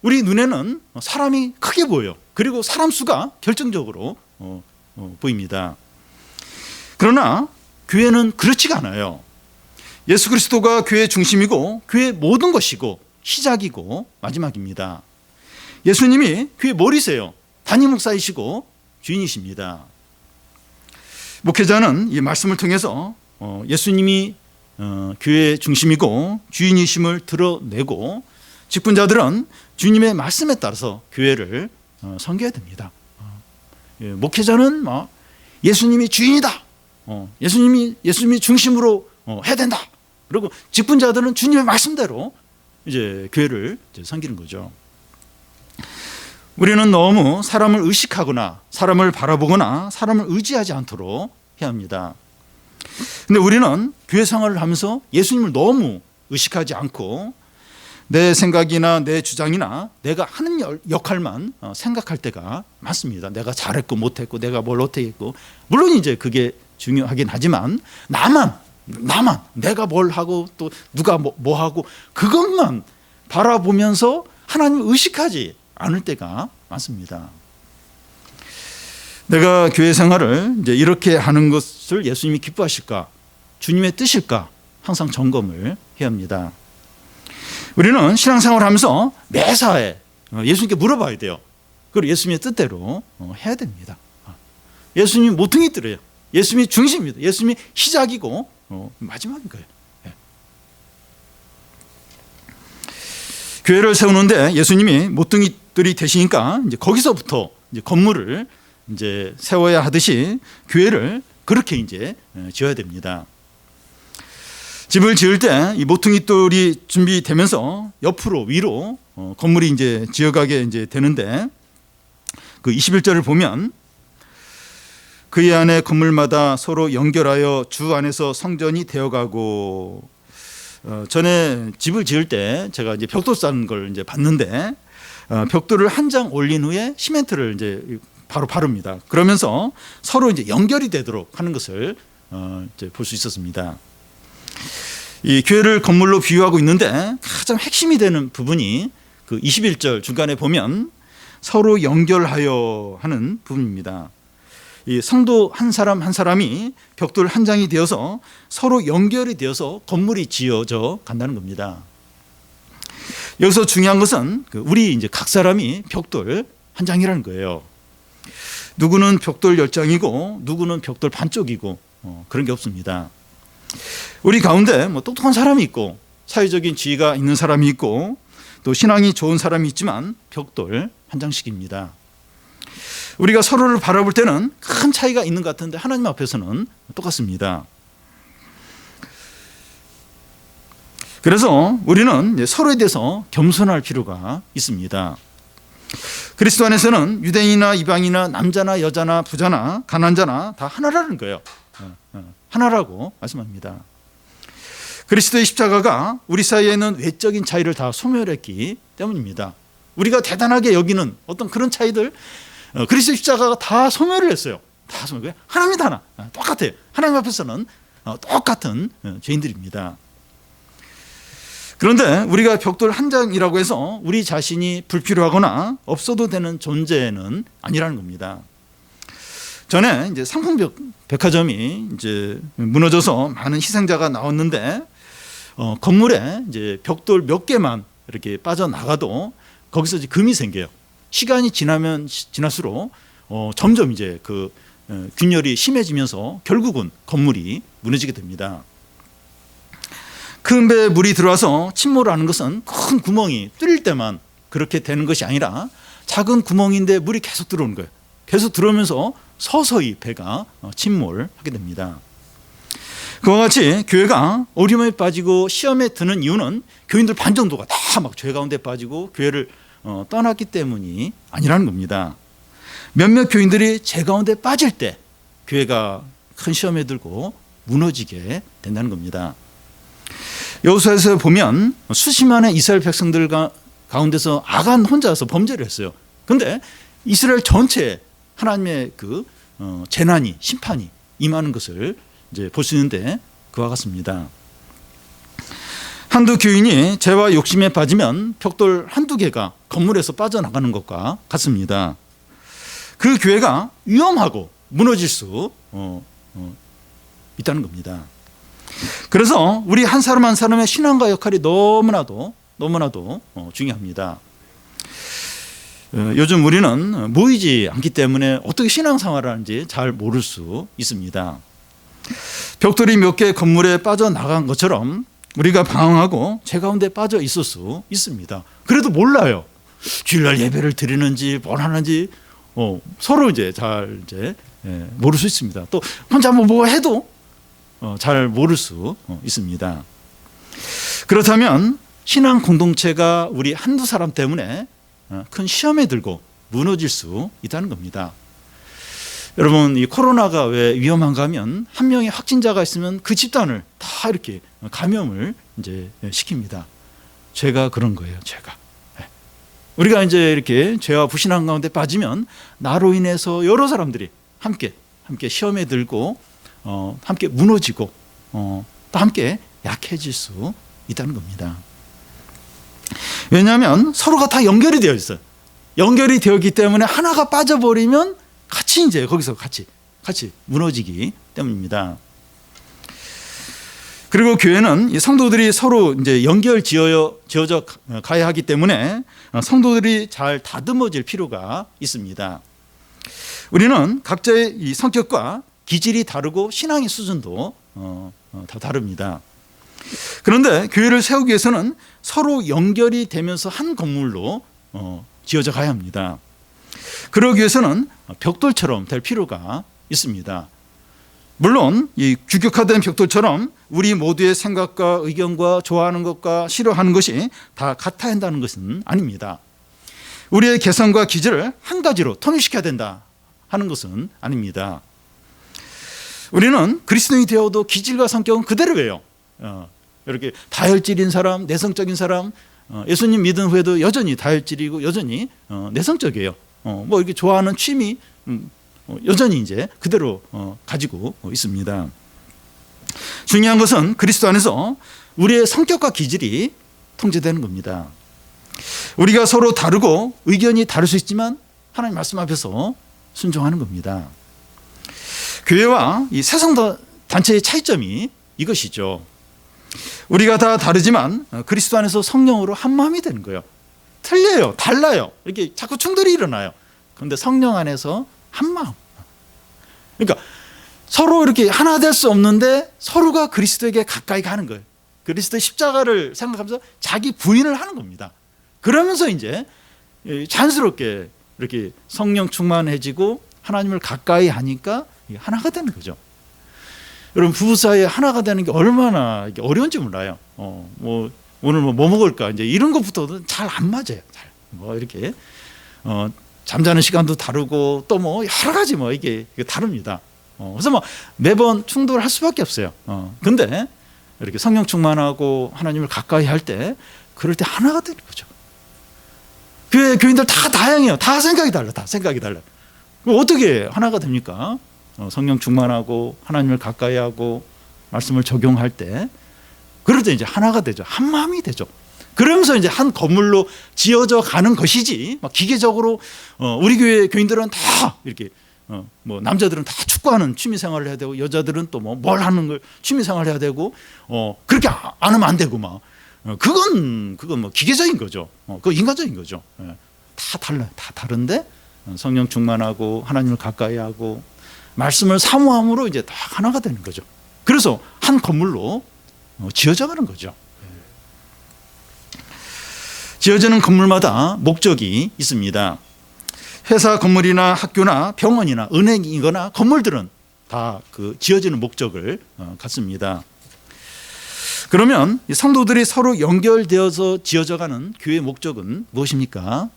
우리 눈에는 사람이 크게 보여요. 그리고 사람 수가 결정적으로 보입니다. 그러나 교회는 그렇지가 않아요. 예수 그리스도가 교회의 중심이고 교회의 모든 것이고 시작이고 마지막입니다. 예수님이 교회 머리세요. 담임 목사이시고 주인이십니다. 목회자는 이 말씀을 통해서 예수님이 교회의 중심이고 주인이심을 드러내고 직분자들은 주님의 말씀에 따라서 교회를 섬겨야 됩니다. 목회자는 예수님이 주인이다. 예수님이 중심으로 해야 된다. 그리고 직분자들은 주님의 말씀대로 이제 교회를 섬기는 거죠. 우리는 너무 사람을 의식하거나 사람을 바라보거나 사람을 의지하지 않도록 해야 합니다. 근데 우리는 교회 생활을 하면서 예수님을 너무 의식하지 않고 내 생각이나 내 주장이나 내가 하는 역할만 생각할 때가 많습니다. 내가 잘했고 못했고 내가 뭘 어떻게 했고 물론 이제 그게 중요하긴 하지만 나만 내가 뭘 하고 또 누가 뭐 하고 그것만 바라보면서 하나님을 의식하지 않을 때가 많습니다. 내가 교회 생활을 이제 이렇게 하는 것을 예수님이 기뻐하실까? 주님의 뜻일까? 항상 점검을 해야 합니다. 우리는 신앙생활을 하면서 매사에 예수님께 물어봐야 돼요. 그리고 예수님의 뜻대로 해야 됩니다. 예수님이 모퉁이돌이에요. 예수님이 중심입니다. 예수님이 시작이고 마지막인 거예요. 예. 교회를 세우는데 예수님이 모퉁이들이 되시니까 이제 거기서부터 이제 건물을 이제 세워야 하듯이 교회를 그렇게 이제 지어야 됩니다. 집을 지을 때 이 모퉁이돌이 준비되면서 옆으로 위로 건물이 이제 지어가게 이제 되는데 그 21절을 보면 그의 안에 건물마다 서로 연결하여 주 안에서 성전이 되어가고 전에 집을 지을 때 제가 이제 벽돌 쌓는 걸 이제 봤는데 벽돌을 한 장 올린 후에 시멘트를 이제 바로 바릅니다. 그러면서 서로 이제 연결이 되도록 하는 것을 이제 볼 수 있었습니다. 이 교회를 건물로 비유하고 있는데 가장 핵심이 되는 부분이 그 21절 중간에 보면 서로 연결하여 하는 부분입니다. 이 성도 한 사람 한 사람이 벽돌 한 장이 되어서 서로 연결이 되어서 건물이 지어져 간다는 겁니다. 여기서 중요한 것은 우리 이제 각 사람이 벽돌 한 장이라는 거예요. 누구는 벽돌 10장이고 누구는 벽돌 반쪽이고 그런 게 없습니다. 우리 가운데 뭐 똑똑한 사람이 있고 사회적인 지위가 있는 사람이 있고 또 신앙이 좋은 사람이 있지만 벽돌 한 장씩입니다. 우리가 서로를 바라볼 때는 큰 차이가 있는 것 같은데 하나님 앞에서는 똑같습니다. 그래서 우리는 서로에 대해서 겸손할 필요가 있습니다. 그리스도 안에서는 유대인이나 이방인이나 남자나 여자나 부자나 가난자나 다 하나라는 거예요. 하나라고 말씀합니다. 그리스도의 십자가가 우리 사이에 있는 외적인 차이를 다 소멸했기 때문입니다. 우리가 대단하게 여기는 어떤 그런 차이들 그리스도의 십자가가 다 소멸을 했어요. 다 소멸. 하나님이 하나. 똑같아요. 하나님 앞에서는 똑같은 죄인들입니다. 그런데 우리가 벽돌 한 장이라고 해서 우리 자신이 불필요하거나 없어도 되는 존재는 아니라는 겁니다. 전에 이제 상품백화점이 이제 무너져서 많은 희생자가 나왔는데 건물에 이제 벽돌 몇 개만 이렇게 빠져나가도 거기서 이제 금이 생겨요. 시간이 지나면 지날수록 점점 이제 그 균열이 심해지면서 결국은 건물이 무너지게 됩니다. 큰 배에 물이 들어와서 침몰하는 것은 큰 구멍이 뚫릴 때만 그렇게 되는 것이 아니라 작은 구멍인데 물이 계속 들어오는 거예요. 계속 들어오면서 서서히 배가 침몰하게 됩니다. 그와 같이 교회가 어려움에 빠지고 시험에 드는 이유는 교인들 반 정도가 다 막 죄 가운데 빠지고 교회를 떠났기 때문이 아니라는 겁니다. 몇몇 교인들이 죄 가운데 빠질 때 교회가 큰 시험에 들고 무너지게 된다는 겁니다. 여호수아에서 보면 수십만의 이스라엘 백성들 가운데서 아간 혼자서 범죄를 했어요. 그런데 이스라엘 전체에 하나님의 그 재난이 심판이 임하는 것을 이제 볼 수 있는데 그와 같습니다. 한두 교인이 죄와 욕심에 빠지면 벽돌 한두 개가 건물에서 빠져나가는 것과 같습니다. 그 교회가 위험하고 무너질 수 있다는 겁니다. 그래서 우리 한 사람 한 사람의 신앙과 역할이 너무나도 중요합니다. 요즘 우리는 모이지 않기 때문에 어떻게 신앙생활을 하는지 잘 모를 수 있습니다. 벽돌이 몇 개 건물에 빠져나간 것처럼 우리가 방황하고 죄 가운데 빠져 있을 수 있습니다. 그래도 몰라요. 주일날 예배를 드리는지 뭘 하는지 서로 이제 잘 모를 수 있습니다. 또 혼자 뭐 해도 잘 모를 수 있습니다. 그렇다면 신앙 공동체가 우리 한두 사람 때문에 큰 시험에 들고 무너질 수 있다는 겁니다. 여러분, 이 코로나가 왜 위험한가 하면 한 명의 확진자가 있으면 그 집단을 다 이렇게 감염을 이제 시킵니다. 죄가 그런 거예요, 죄가. 우리가 이제 이렇게 죄와 불신앙 가운데 빠지면 나로 인해서 여러 사람들이 함께 시험에 들고 함께 무너지고 또 함께 약해질 수 있다는 겁니다. 왜냐하면 서로가 다 연결이 되어 있어요. 연결이 되었기 때문에 하나가 빠져버리면 같이 이제 거기서 같이 무너지기 때문입니다. 그리고 교회는 이 성도들이 서로 이제 지어져 가야 하기 때문에 성도들이 잘 다듬어질 필요가 있습니다. 우리는 각자의 이 성격과 기질이 다르고 신앙의 수준도 다 다릅니다. 그런데 교회를 세우기 위해서는 서로 연결이 되면서 한 건물로 지어져 가야 합니다. 그러기 위해서는 벽돌처럼 될 필요가 있습니다. 물론 이 규격화된 벽돌처럼 우리 모두의 생각과 의견과 좋아하는 것과 싫어하는 것이 다 같아야 한다는 것은 아닙니다. 우리의 개성과 기질을 한 가지로 통일시켜야 된다 하는 것은 아닙니다. 우리는 그리스도인이 되어도 기질과 성격은 그대로예요. 이렇게 다혈질인 사람, 내성적인 사람, 예수님 믿은 후에도 여전히 다혈질이고 여전히 내성적이에요. 뭐 이렇게 좋아하는 취미 여전히 이제 그대로 가지고 있습니다. 중요한 것은 그리스도 안에서 우리의 성격과 기질이 통제되는 겁니다. 우리가 서로 다르고 의견이 다를 수 있지만 하나님 말씀 앞에서 순종하는 겁니다. 교회와 이 세상 단체의 차이점이 이것이죠. 우리가 다 다르지만 그리스도 안에서 성령으로 한 마음이 되는 거예요. 틀려요, 달라요. 이렇게 자꾸 충돌이 일어나요. 그런데 성령 안에서 한 마음. 그러니까 서로 이렇게 하나 될 수 없는데 서로가 그리스도에게 가까이 가는 거예요. 그리스도의 십자가를 생각하면서 자기 부인을 하는 겁니다. 그러면서 이제 자연스럽게 이렇게 성령 충만해지고 하나님을 가까이 하니까 하나가 되는 거죠. 여러분 부부 사이에 하나가 되는 게 얼마나 어려운지 몰라요. 뭐 오늘 뭐 먹을까 이제 이런 것부터도 잘 안 맞아요. 뭐 이렇게 잠자는 시간도 다르고 또 뭐 여러 가지 뭐 이게 다릅니다. 그래서 뭐 매번 충돌할 수밖에 없어요. 근데 이렇게 성령 충만하고 하나님을 가까이 할 때 그럴 때 하나가 되는 거죠. 교회 교인들 다 다양해요. 다 생각이 달라. 다 생각이 달라. 그럼 어떻게 하나가 됩니까? 성령 충만하고 하나님을 가까이 하고 말씀을 적용할 때 그럴 때 이제 하나가 되죠. 한 마음이 되죠. 그러면서 이제 한 건물로 지어져 가는 것이지 막 기계적으로 우리 교회 교인들은 다 이렇게 뭐 남자들은 다 축구하는 취미 생활을 해야 되고 여자들은 또 뭐 뭘 하는 걸 취미 생활을 해야 되고 그렇게 안 하면 안 되고 막 그건 뭐 기계적인 거죠. 그거 인간적인 거죠. 다 달라요. 다 다른데 성령 충만하고 하나님을 가까이 하고 말씀을 사모함으로 이제 다 하나가 되는 거죠. 그래서 한 건물로 지어져 가는 거죠. 지어지는 건물마다 목적이 있습니다. 회사 건물이나 학교나 병원이나 은행이거나 건물들은 다 그 지어지는 목적을 갖습니다. 그러면 성도들이 서로 연결되어서 지어져가는 교회의 목적은 무엇입니까?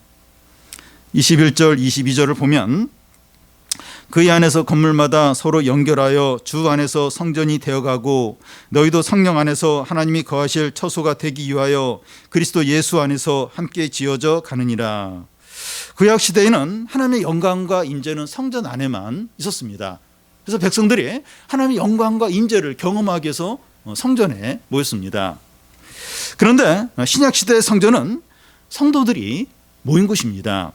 21절, 22절을 보면 그의 안에서 건물마다 서로 연결하여 주 안에서 성전이 되어가고 너희도 성령 안에서 하나님이 거하실 처소가 되기 위하여 그리스도 예수 안에서 함께 지어져 가느니라. 구약 시대에는 하나님의 영광과 임재는 성전 안에만 있었습니다. 그래서 백성들이 하나님의 영광과 임재를 경험하기 위해서 성전에 모였습니다. 그런데 신약 시대의 성전은 성도들이 모인 곳입니다.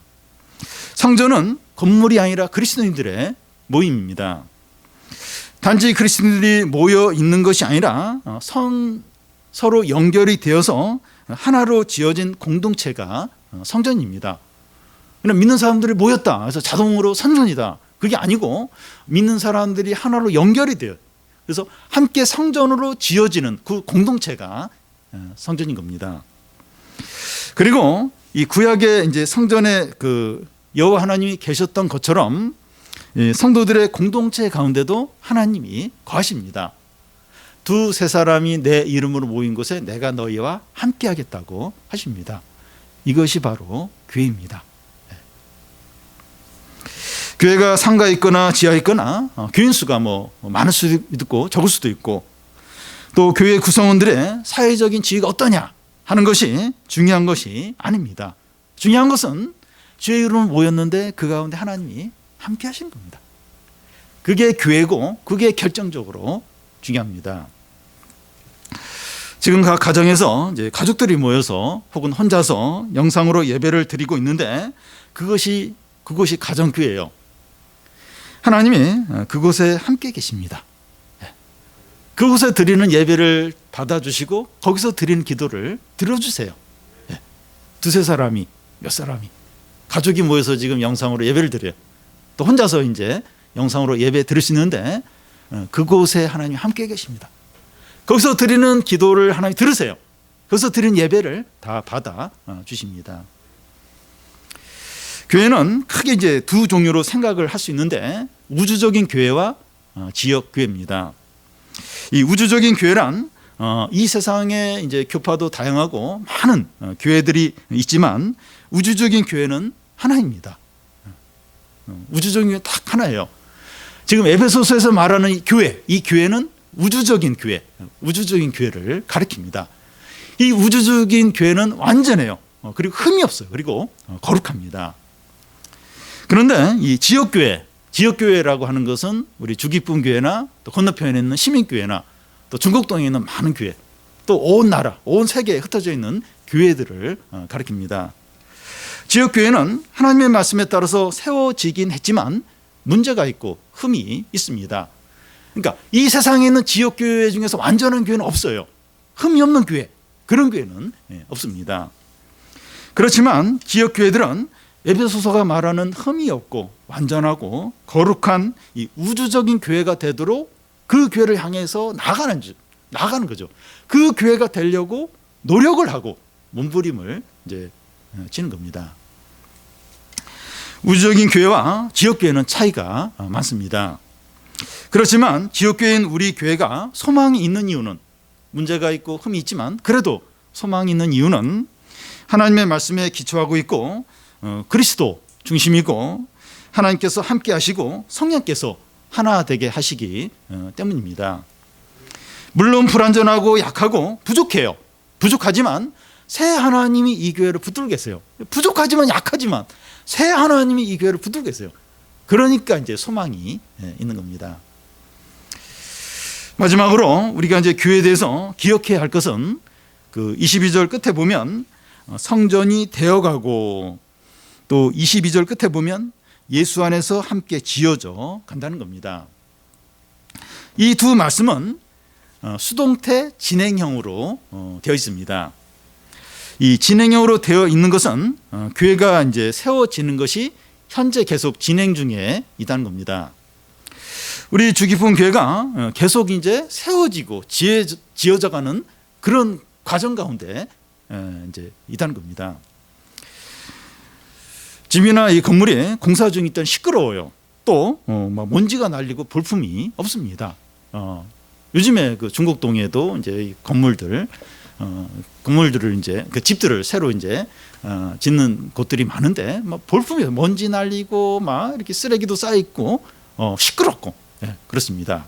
성전은 건물이 아니라 그리스도인들의 모임입니다. 단지 그리스도인들이 모여 있는 것이 아니라 서로 연결이 되어서 하나로 지어진 공동체가 성전입니다. 그냥 믿는 사람들이 모였다. 그래서 자동으로 성전이다. 그게 아니고 믿는 사람들이 하나로 연결이 돼요. 그래서 함께 성전으로 지어지는 그 공동체가 성전인 겁니다. 그리고 이 구약의 이제 성전에 그 여호와 하나님이 계셨던 것처럼 성도들의 공동체 가운데도 하나님이 거하십니다. 두세 사람이 내 이름으로 모인 곳에 내가 너희와 함께 하겠다고 하십니다. 이것이 바로 교회입니다. 교회가 상가에 있거나 지하에 있거나 교인 수가 뭐 많을 수도 있고 적을 수도 있고 또 교회 구성원들의 사회적인 지위가 어떠냐 하는 것이 중요한 것이 아닙니다. 중요한 것은 주의 이름으로 모였는데 그 가운데 하나님이 함께 하신 겁니다. 그게 교회고 그게 결정적으로 중요합니다. 지금 각 가정에서 이제 가족들이 모여서 혹은 혼자서 영상으로 예배를 드리고 있는데 그것이 가정교회예요. 하나님이 그곳에 함께 계십니다. 그곳에 드리는 예배를 받아주시고 거기서 드리는 기도를 들어주세요. 두세 사람이 몇 사람이 가족이 모여서 지금 영상으로 예배를 드려요. 또 혼자서 이제 영상으로 예배 들을 수 있는데 그곳에 하나님이 함께 계십니다. 거기서 드리는 기도를 하나님 들으세요. 거기서 드리는 예배를 다 받아 주십니다. 교회는 크게 이제 두 종류로 생각을 할 수 있는데 우주적인 교회와 지역 교회입니다. 이 우주적인 교회란 이 세상에 이제 교파도 다양하고 많은 교회들이 있지만 우주적인 교회는 하나입니다. 우주적인 교회 딱 하나예요. 지금 에베소서에서 말하는 이 교회, 이 교회는 우주적인 교회, 우주적인 교회를 가리킵니다. 이 우주적인 교회는 완전해요. 그리고 흠이 없어요. 그리고 거룩합니다. 그런데 이 지역교회라고 하는 것은 우리 주기쁨교회나 또 건너편에 있는 시민교회나 또 중국동에 있는 많은 교회, 또 온 나라, 온 세계에 흩어져 있는 교회들을 가리킵니다. 지역교회는 하나님의 말씀에 따라서 세워지긴 했지만 문제가 있고 흠이 있습니다. 그러니까 이 세상에 있는 지역교회 중에서 완전한 교회는 없어요. 흠이 없는 교회, 그런 교회는 없습니다. 그렇지만 지역교회들은 에베소서가 말하는 흠이 없고 완전하고 거룩한 이 우주적인 교회가 되도록 그 교회를 향해서 나가는 거죠. 그 교회가 되려고 노력을 하고 몸부림을 이제 치는 겁니다. 우주적인 교회와 지역교회는 차이가 많습니다. 그렇지만 지역교회인 우리 교회가 소망이 있는 이유는, 문제가 있고 흠이 있지만 그래도 소망이 있는 이유는 하나님의 말씀에 기초하고 있고 그리스도 중심이고 하나님께서 함께 하시고 성령께서 하나 되게 하시기 때문입니다. 물론 불완전하고 약하고 부족해요. 부족하지만 새 하나님이 이 교회를 붙들고 계세요. 부족하지만 약하지만 새 하나님이 이 교회를 붙들고 계세요. 그러니까 이제 소망이 있는 겁니다. 마지막으로 우리가 이제 교회에 대해서 기억해야 할 것은 그 22절 끝에 보면 성전이 되어가고, 또 22절 끝에 보면 예수 안에서 함께 지어져 간다는 겁니다. 이 두 말씀은 수동태 진행형으로 되어 있습니다. 이 진행형으로 되어 있는 것은 교회가 이제 세워지는 것이 현재 계속 진행 중에 있다는 겁니다. 우리 주기쁨 교회가 계속 이제 세워지고 지어져가는 그런 과정 가운데 이제 있다는 겁니다. 집이나 이 건물이 공사 중일 땐 시끄러워요. 또 먼지가 날리고 볼품이 없습니다. 요즘에 그 중국동에도 이제 건물들을 이제 그 집들을 새로 이제 짓는 곳들이 많은데 볼품이 먼지 날리고 막 이렇게 쓰레기도 쌓여 있고 시끄럽고 그렇습니다.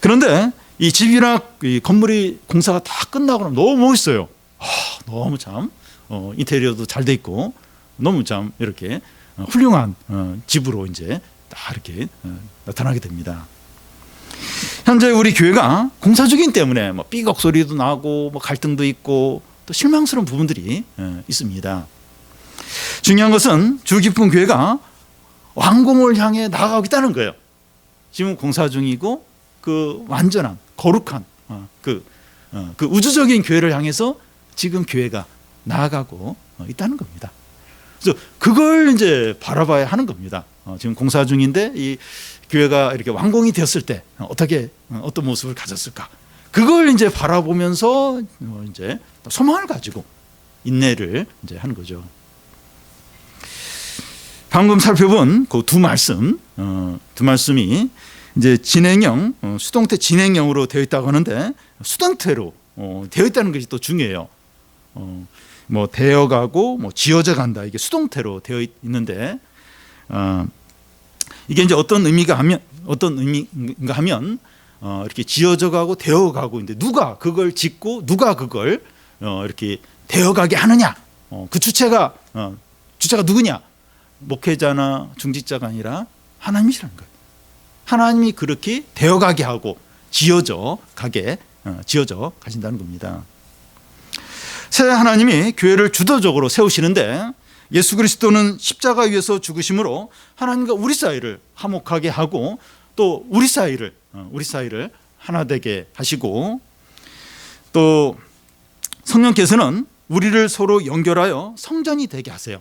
그런데 이 집이나 이 건물이 공사가 다 끝나고 나면 너무 멋있어요. 너무 참 인테리어도 잘 돼 있고 너무 참 이렇게 훌륭한 집으로 이제 딱 이렇게 나타나게 됩니다. 현재 우리 교회가 공사 중이기 때문에 삐걱 소리도 나고 갈등도 있고 또 실망스러운 부분들이 있습니다. 중요한 것은 주기쁨 교회가 완공을 향해 나아가고 있다는 거예요. 지금 공사 중이고 그 완전한 거룩한 그 우주적인 교회를 향해서 지금 교회가 나아가고 있다는 겁니다. 그래서 그걸 이제 바라봐야 하는 겁니다. 지금 공사 중인데 이 교회가 이렇게 완공이 되었을 때 어떤 모습을 가졌을까? 그걸 이제 바라보면서 이제 소망을 가지고 인내를 이제 하는 거죠. 방금 살펴본 그 두 말씀이 이제 진행형, 수동태 진행형으로 되어 있다고 하는데 수동태로 되어 있다는 것이 또 중요해요. 되어가고 지어져 간다, 이게 수동태로 되어 있는데 이게 이제 어떤 의미인가 하면 이렇게 지어져가고 되어가고, 이제 누가 그걸 짓고 누가 그걸 이렇게 되어가게 하느냐, 그 주체가 누구냐? 목회자나 중직자가 아니라 하나님이시라는 거예요. 하나님이 그렇게 되어가게 하고 지어져 가신다는 겁니다. 새 하나님이 교회를 주도적으로 세우시는데 예수 그리스도는 십자가 위에서 죽으심으로 하나님과 우리 사이를 화목하게 하고 또 우리 사이를 하나 되게 하시고, 또 성령께서는 우리를 서로 연결하여 성전이 되게 하세요.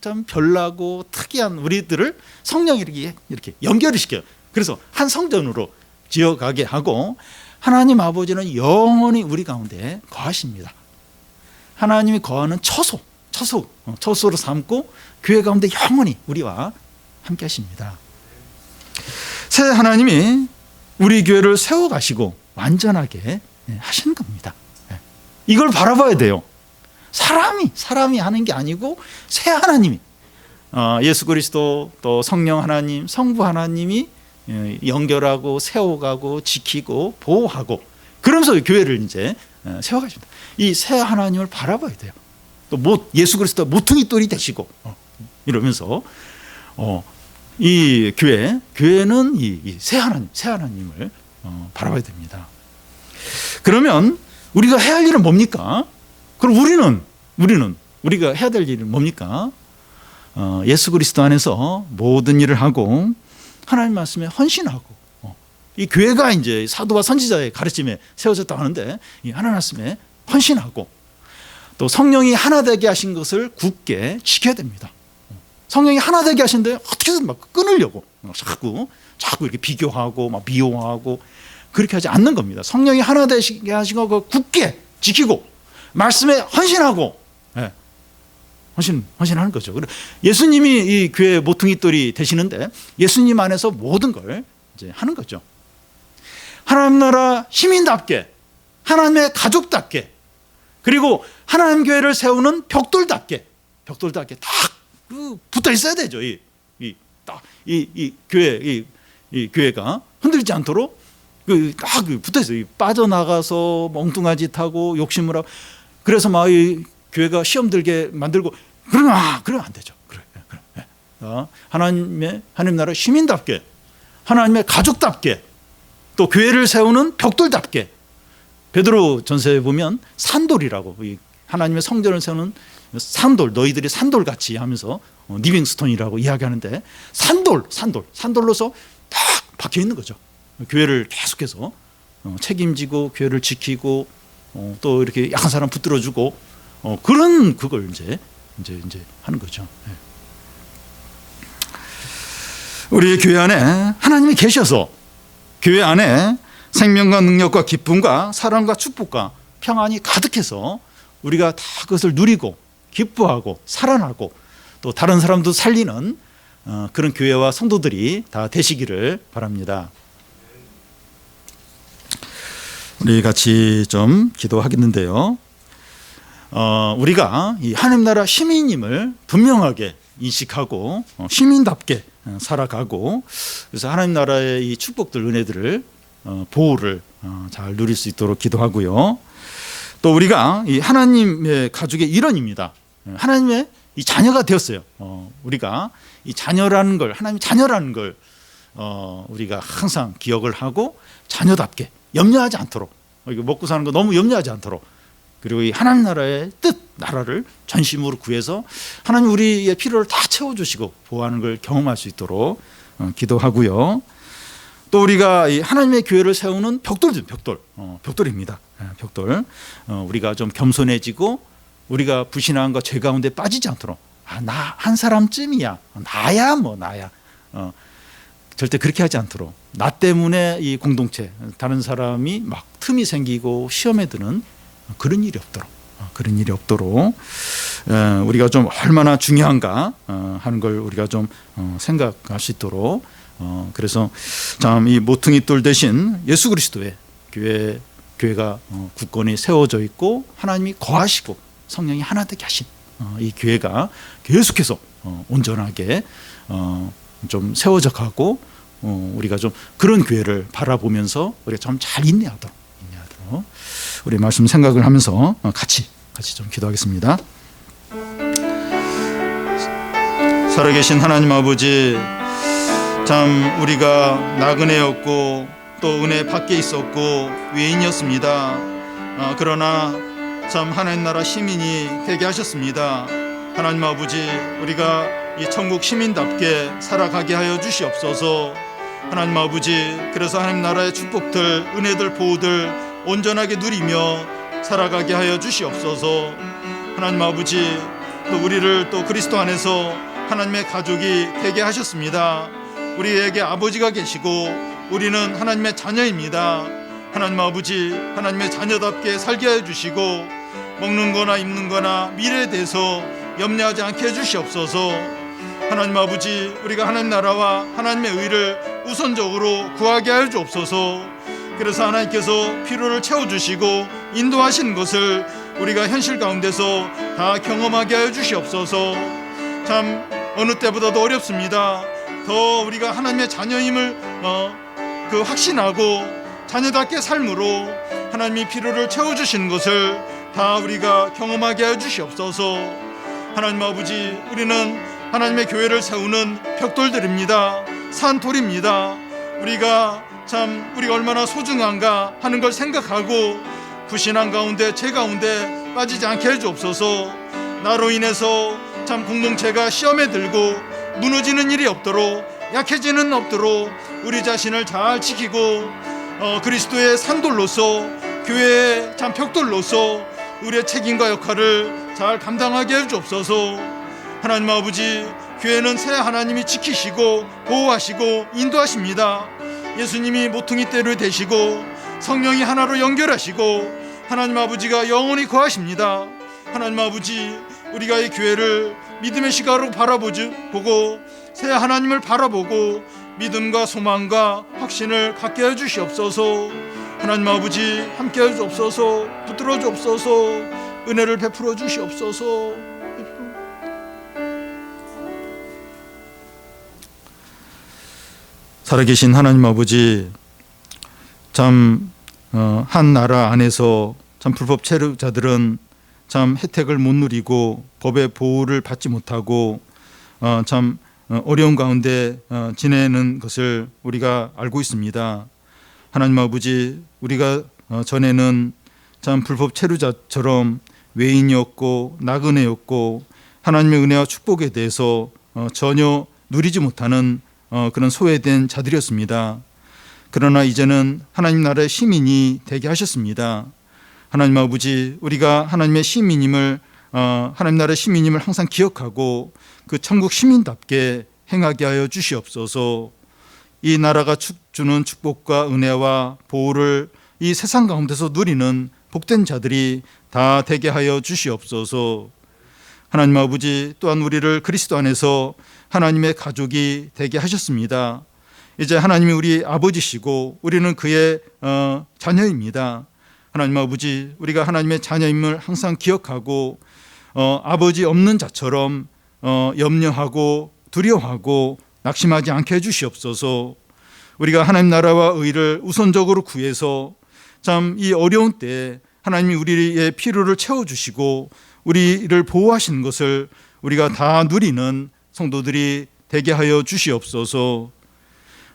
참 별나고 특이한 우리들을 성령이 이렇게 연결을 시켜요. 그래서 한 성전으로 지어가게 하고 하나님 아버지는 영원히 우리 가운데 거하십니다. 하나님이 거하는 처소로 삼고 교회 가운데 영원히 우리와 함께 하십니다. 새 하나님이 우리 교회를 세워가시고 완전하게 하시는 겁니다. 이걸 바라봐야 돼요. 사람이 하는 게 아니고 새 하나님이, 예수 그리스도 또 성령 하나님, 성부 하나님이 연결하고 세워가고 지키고 보호하고 그러면서 교회를 이제 세워가십니다. 이 새 하나님을 바라봐야 돼요. 또 예수 그리스도 모퉁이 돌이 되시고 이러면서 이 교회는 이 새 하나님을 바라봐야 됩니다. 그러면 우리가 해야 할 일은 뭡니까? 그럼 우리가 해야 될 일은 뭡니까? 예수 그리스도 안에서 모든 일을 하고 하나님 말씀에 헌신하고, 이 교회가 이제 사도와 선지자의 가르침에 세워졌다고 하는데 이 하나님 말씀에 헌신하고 또 성령이 하나 되게 하신 것을 굳게 지켜야 됩니다. 성령이 하나 되게 하신데 어떻게든 막 끊으려고 자꾸 이렇게 비교하고 막 미워하고 그렇게 하지 않는 겁니다. 성령이 하나 되게 하신 거 굳게 지키고 말씀에 헌신하고, 헌신하는 거죠. 예수님이 이 교회 모퉁이돌이 되시는데 예수님 안에서 모든 걸 이제 하는 거죠. 하나님 나라 시민답게, 하나님의 가족답게, 그리고 하나님 교회를 세우는 벽돌답게 딱 붙어 있어야 되죠. 이 교회가 흔들리지 않도록 딱 붙어 있어요. 빠져나가서 멍뚱한 짓 하고 욕심을 하고 그래서 막 이 교회가 시험 들게 만들고 그러면 안 되죠. 하나님 나라 시민답게, 하나님의 가족답게, 또 교회를 세우는 벽돌답게. 베드로 전서에 보면 산돌이라고, 하나님의 성전을 세우는 산돌, 너희들이 산돌같이 하면서 리빙스톤이라고 이야기하는데 산돌로서 딱 박혀 있는 거죠. 교회를 계속해서 책임지고 교회를 지키고 또 이렇게 약한 사람 붙들어주고 그걸 이제 하는 거죠. 우리 교회 안에 하나님이 계셔서 교회 안에 생명과 능력과 기쁨과 사랑과 축복과 평안이 가득해서 우리가 다 그것을 누리고 기뻐하고 살아나고 또 다른 사람도 살리는 그런 교회와 성도들이 다 되시기를 바랍니다. 우리 같이 좀 기도하겠는데요. 우리가 이 하나님 나라 시민임을 분명하게 인식하고 시민답게 살아가고, 그래서 하나님 나라의 이 축복들, 은혜들을 보호를 잘 누릴 수 있도록 기도하고요. 또 우리가 이 하나님의 가족의 일원입니다. 하나님의 이 자녀가 되었어요. 우리가 이 자녀라는 걸, 하나님의 자녀라는 걸 우리가 항상 기억을 하고 자녀답게 염려하지 않도록, 먹고 사는 거 너무 염려하지 않도록, 그리고 이 하나님 나라의 뜻, 나라를 전심으로 구해서 하나님 우리의 필요를 다 채워주시고 보호하는 걸 경험할 수 있도록 기도하고요. 또 우리가 이 하나님의 교회를 세우는 벽돌입니다. 벽돌. 우리가 좀 겸손해지고 우리가 불신앙한 것, 죄 가운데 빠지지 않도록, 나 한 사람쯤이야, 나야. 절대 그렇게 하지 않도록, 나 때문에 이 공동체, 다른 사람이 막 틈이 생기고 시험에 드는 그런 일이 없도록 우리가 좀 얼마나 중요한가 하는 걸 우리가 좀 생각할 수 있도록, 그래서 참 이 모퉁이돌 대신 예수 그리스도의 교회가 굳건히 세워져 있고 하나님이 거하시고 성령이 하나 되게 하신 이 교회가 계속해서 온전하게 좀 세워져 가고, 우리가 좀 그런 교회를 바라보면서 우리가 좀 잘 인내하도록 우리 말씀 생각을 하면서 같이 좀 기도하겠습니다. 살아계신 하나님 아버지, 참 우리가 나그네였고 또 은혜 밖에 있었고 외인이었습니다. 그러나 참 하나님 나라 시민이 되게 하셨습니다. 하나님 아버지, 우리가 이 천국 시민답게 살아가게 하여 주시옵소서. 하나님 아버지, 그래서 하나님 나라의 축복들, 은혜들, 보호들 온전하게 누리며 살아가게 하여 주시옵소서. 하나님 아버지, 또 우리를 또 그리스도 안에서 하나님의 가족이 되게 하셨습니다. 우리에게 아버지가 계시고 우리는 하나님의 자녀입니다. 하나님 아버지, 하나님의 자녀답게 살게 해주시고 먹는 거나 입는 거나 미래에 대해서 염려하지 않게 해주시옵소서. 하나님 아버지, 우리가 하나님 나라와 하나님의 의를 우선적으로 구하게 하여 주옵소서. 그래서 하나님께서 필요를 채워주시고 인도하시는 것을 우리가 현실 가운데서 다 경험하게 하여 주시옵소서. 참 어느 때보다도 어렵습니다. 더 우리가 하나님의 자녀임을 확신하고 자녀답게 삶으로 하나님이 필요를 채워주시는 것을 다 우리가 경험하게 하여 주시옵소서. 하나님 아버지, 우리는 하나님의 교회를 세우는 벽돌들입니다. 산돌입니다. 우리가 얼마나 소중한가 하는 걸 생각하고 불신앙 가운데, 죄 가운데 빠지지 않게 해주옵소서. 나로 인해서 공동체가 시험에 들고 무너지는 일이 없도록, 약해지는 없도록 우리 자신을 잘 지키고 그리스도의 산돌로서, 교회의 벽돌로서 우리의 책임과 역할을 잘 감당하게 해주옵소서. 하나님 아버지, 교회는 새 하나님이 지키시고 보호하시고 인도하십니다. 예수님이 모퉁이 대로 되시고 성령이 하나로 연결하시고 하나님 아버지가 영원히 거하십니다. 하나님 아버지, 우리가 이 교회를 믿음의 시각으로 바라보고 새 하나님을 바라보고 믿음과 소망과 확신을 갖게 해주시옵소서. 하나님 아버지, 함께 해주옵소서. 붙들어 주옵소서. 은혜를 베풀어 주시옵소서. 살아계신 하나님 아버지, 한 나라 안에서 불법 체류자들은 혜택을 못 누리고 법의 보호를 받지 못하고 어려운 가운데 지내는 것을 우리가 알고 있습니다. 하나님 아버지, 우리가 전에는 불법 체류자처럼 외인이었고 나그네였고 하나님의 은혜와 축복에 대해서 전혀 누리지 못하는 그런 소외된 자들이었습니다. 그러나 이제는 하나님 나라의 시민이 되게 하셨습니다. 하나님 아버지, 우리가 하나님의 시민임을 하나님 나라의 시민임을 항상 기억하고 그 천국 시민답게 행하게 하여 주시옵소서. 이 나라가 주는 축복과 은혜와 보호를 이 세상 가운데서 누리는 복된 자들이 다 되게 하여 주시옵소서. 하나님 아버지, 또한 우리를 그리스도 안에서 하나님의 가족이 되게 하셨습니다. 이제 하나님이 우리 아버지시고 우리는 그의 자녀입니다. 하나님 아버지, 우리가 하나님의 자녀임을 항상 기억하고 아버지 없는 자처럼 염려하고 두려워하고 낙심하지 않게 해주시옵소서. 우리가 하나님 나라와 의를 우선적으로 구해서 이 어려운 때에 하나님이 우리의 필요를 채워주시고 우리를 보호하시는 것을 우리가 다 누리는 성도들이 되게 하여 주시옵소서.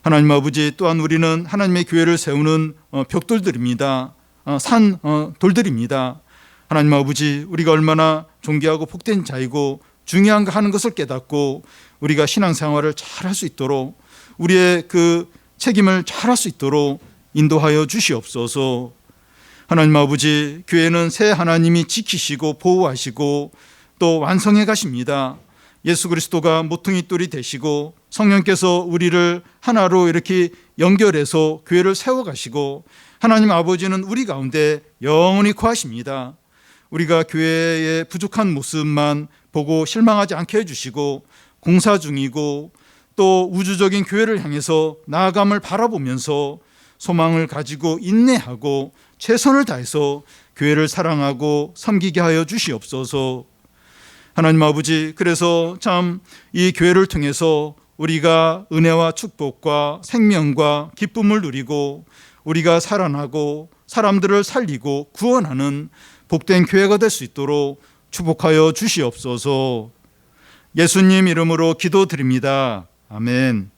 하나님 아버지, 또한 우리는 하나님의 교회를 세우는 벽돌들입니다. 산돌들입니다. 하나님 아버지, 우리가 얼마나 존귀하고 복된 자이고 중요한가 하는 것을 깨닫고 우리가 신앙생활을 잘 할 수 있도록, 우리의 그 책임을 잘 할 수 있도록 인도하여 주시옵소서. 하나님 아버지, 교회는 새 하나님이 지키시고 보호하시고 또 완성해 가십니다. 예수 그리스도가 모퉁이 돌이 되시고 성령께서 우리를 하나로 이렇게 연결해서 교회를 세워가시고 하나님 아버지는 우리 가운데 영원히 거하십니다. 우리가 교회의 부족한 모습만 보고 실망하지 않게 해주시고 공사 중이고 또 우주적인 교회를 향해서 나아감을 바라보면서 소망을 가지고 인내하고 최선을 다해서 교회를 사랑하고 섬기게 하여 주시옵소서. 하나님 아버지, 그래서 이 교회를 통해서 우리가 은혜와 축복과 생명과 기쁨을 누리고 우리가 살아나고 사람들을 살리고 구원하는 복된 교회가 될 수 있도록 축복하여 주시옵소서. 예수님 이름으로 기도드립니다. 아멘.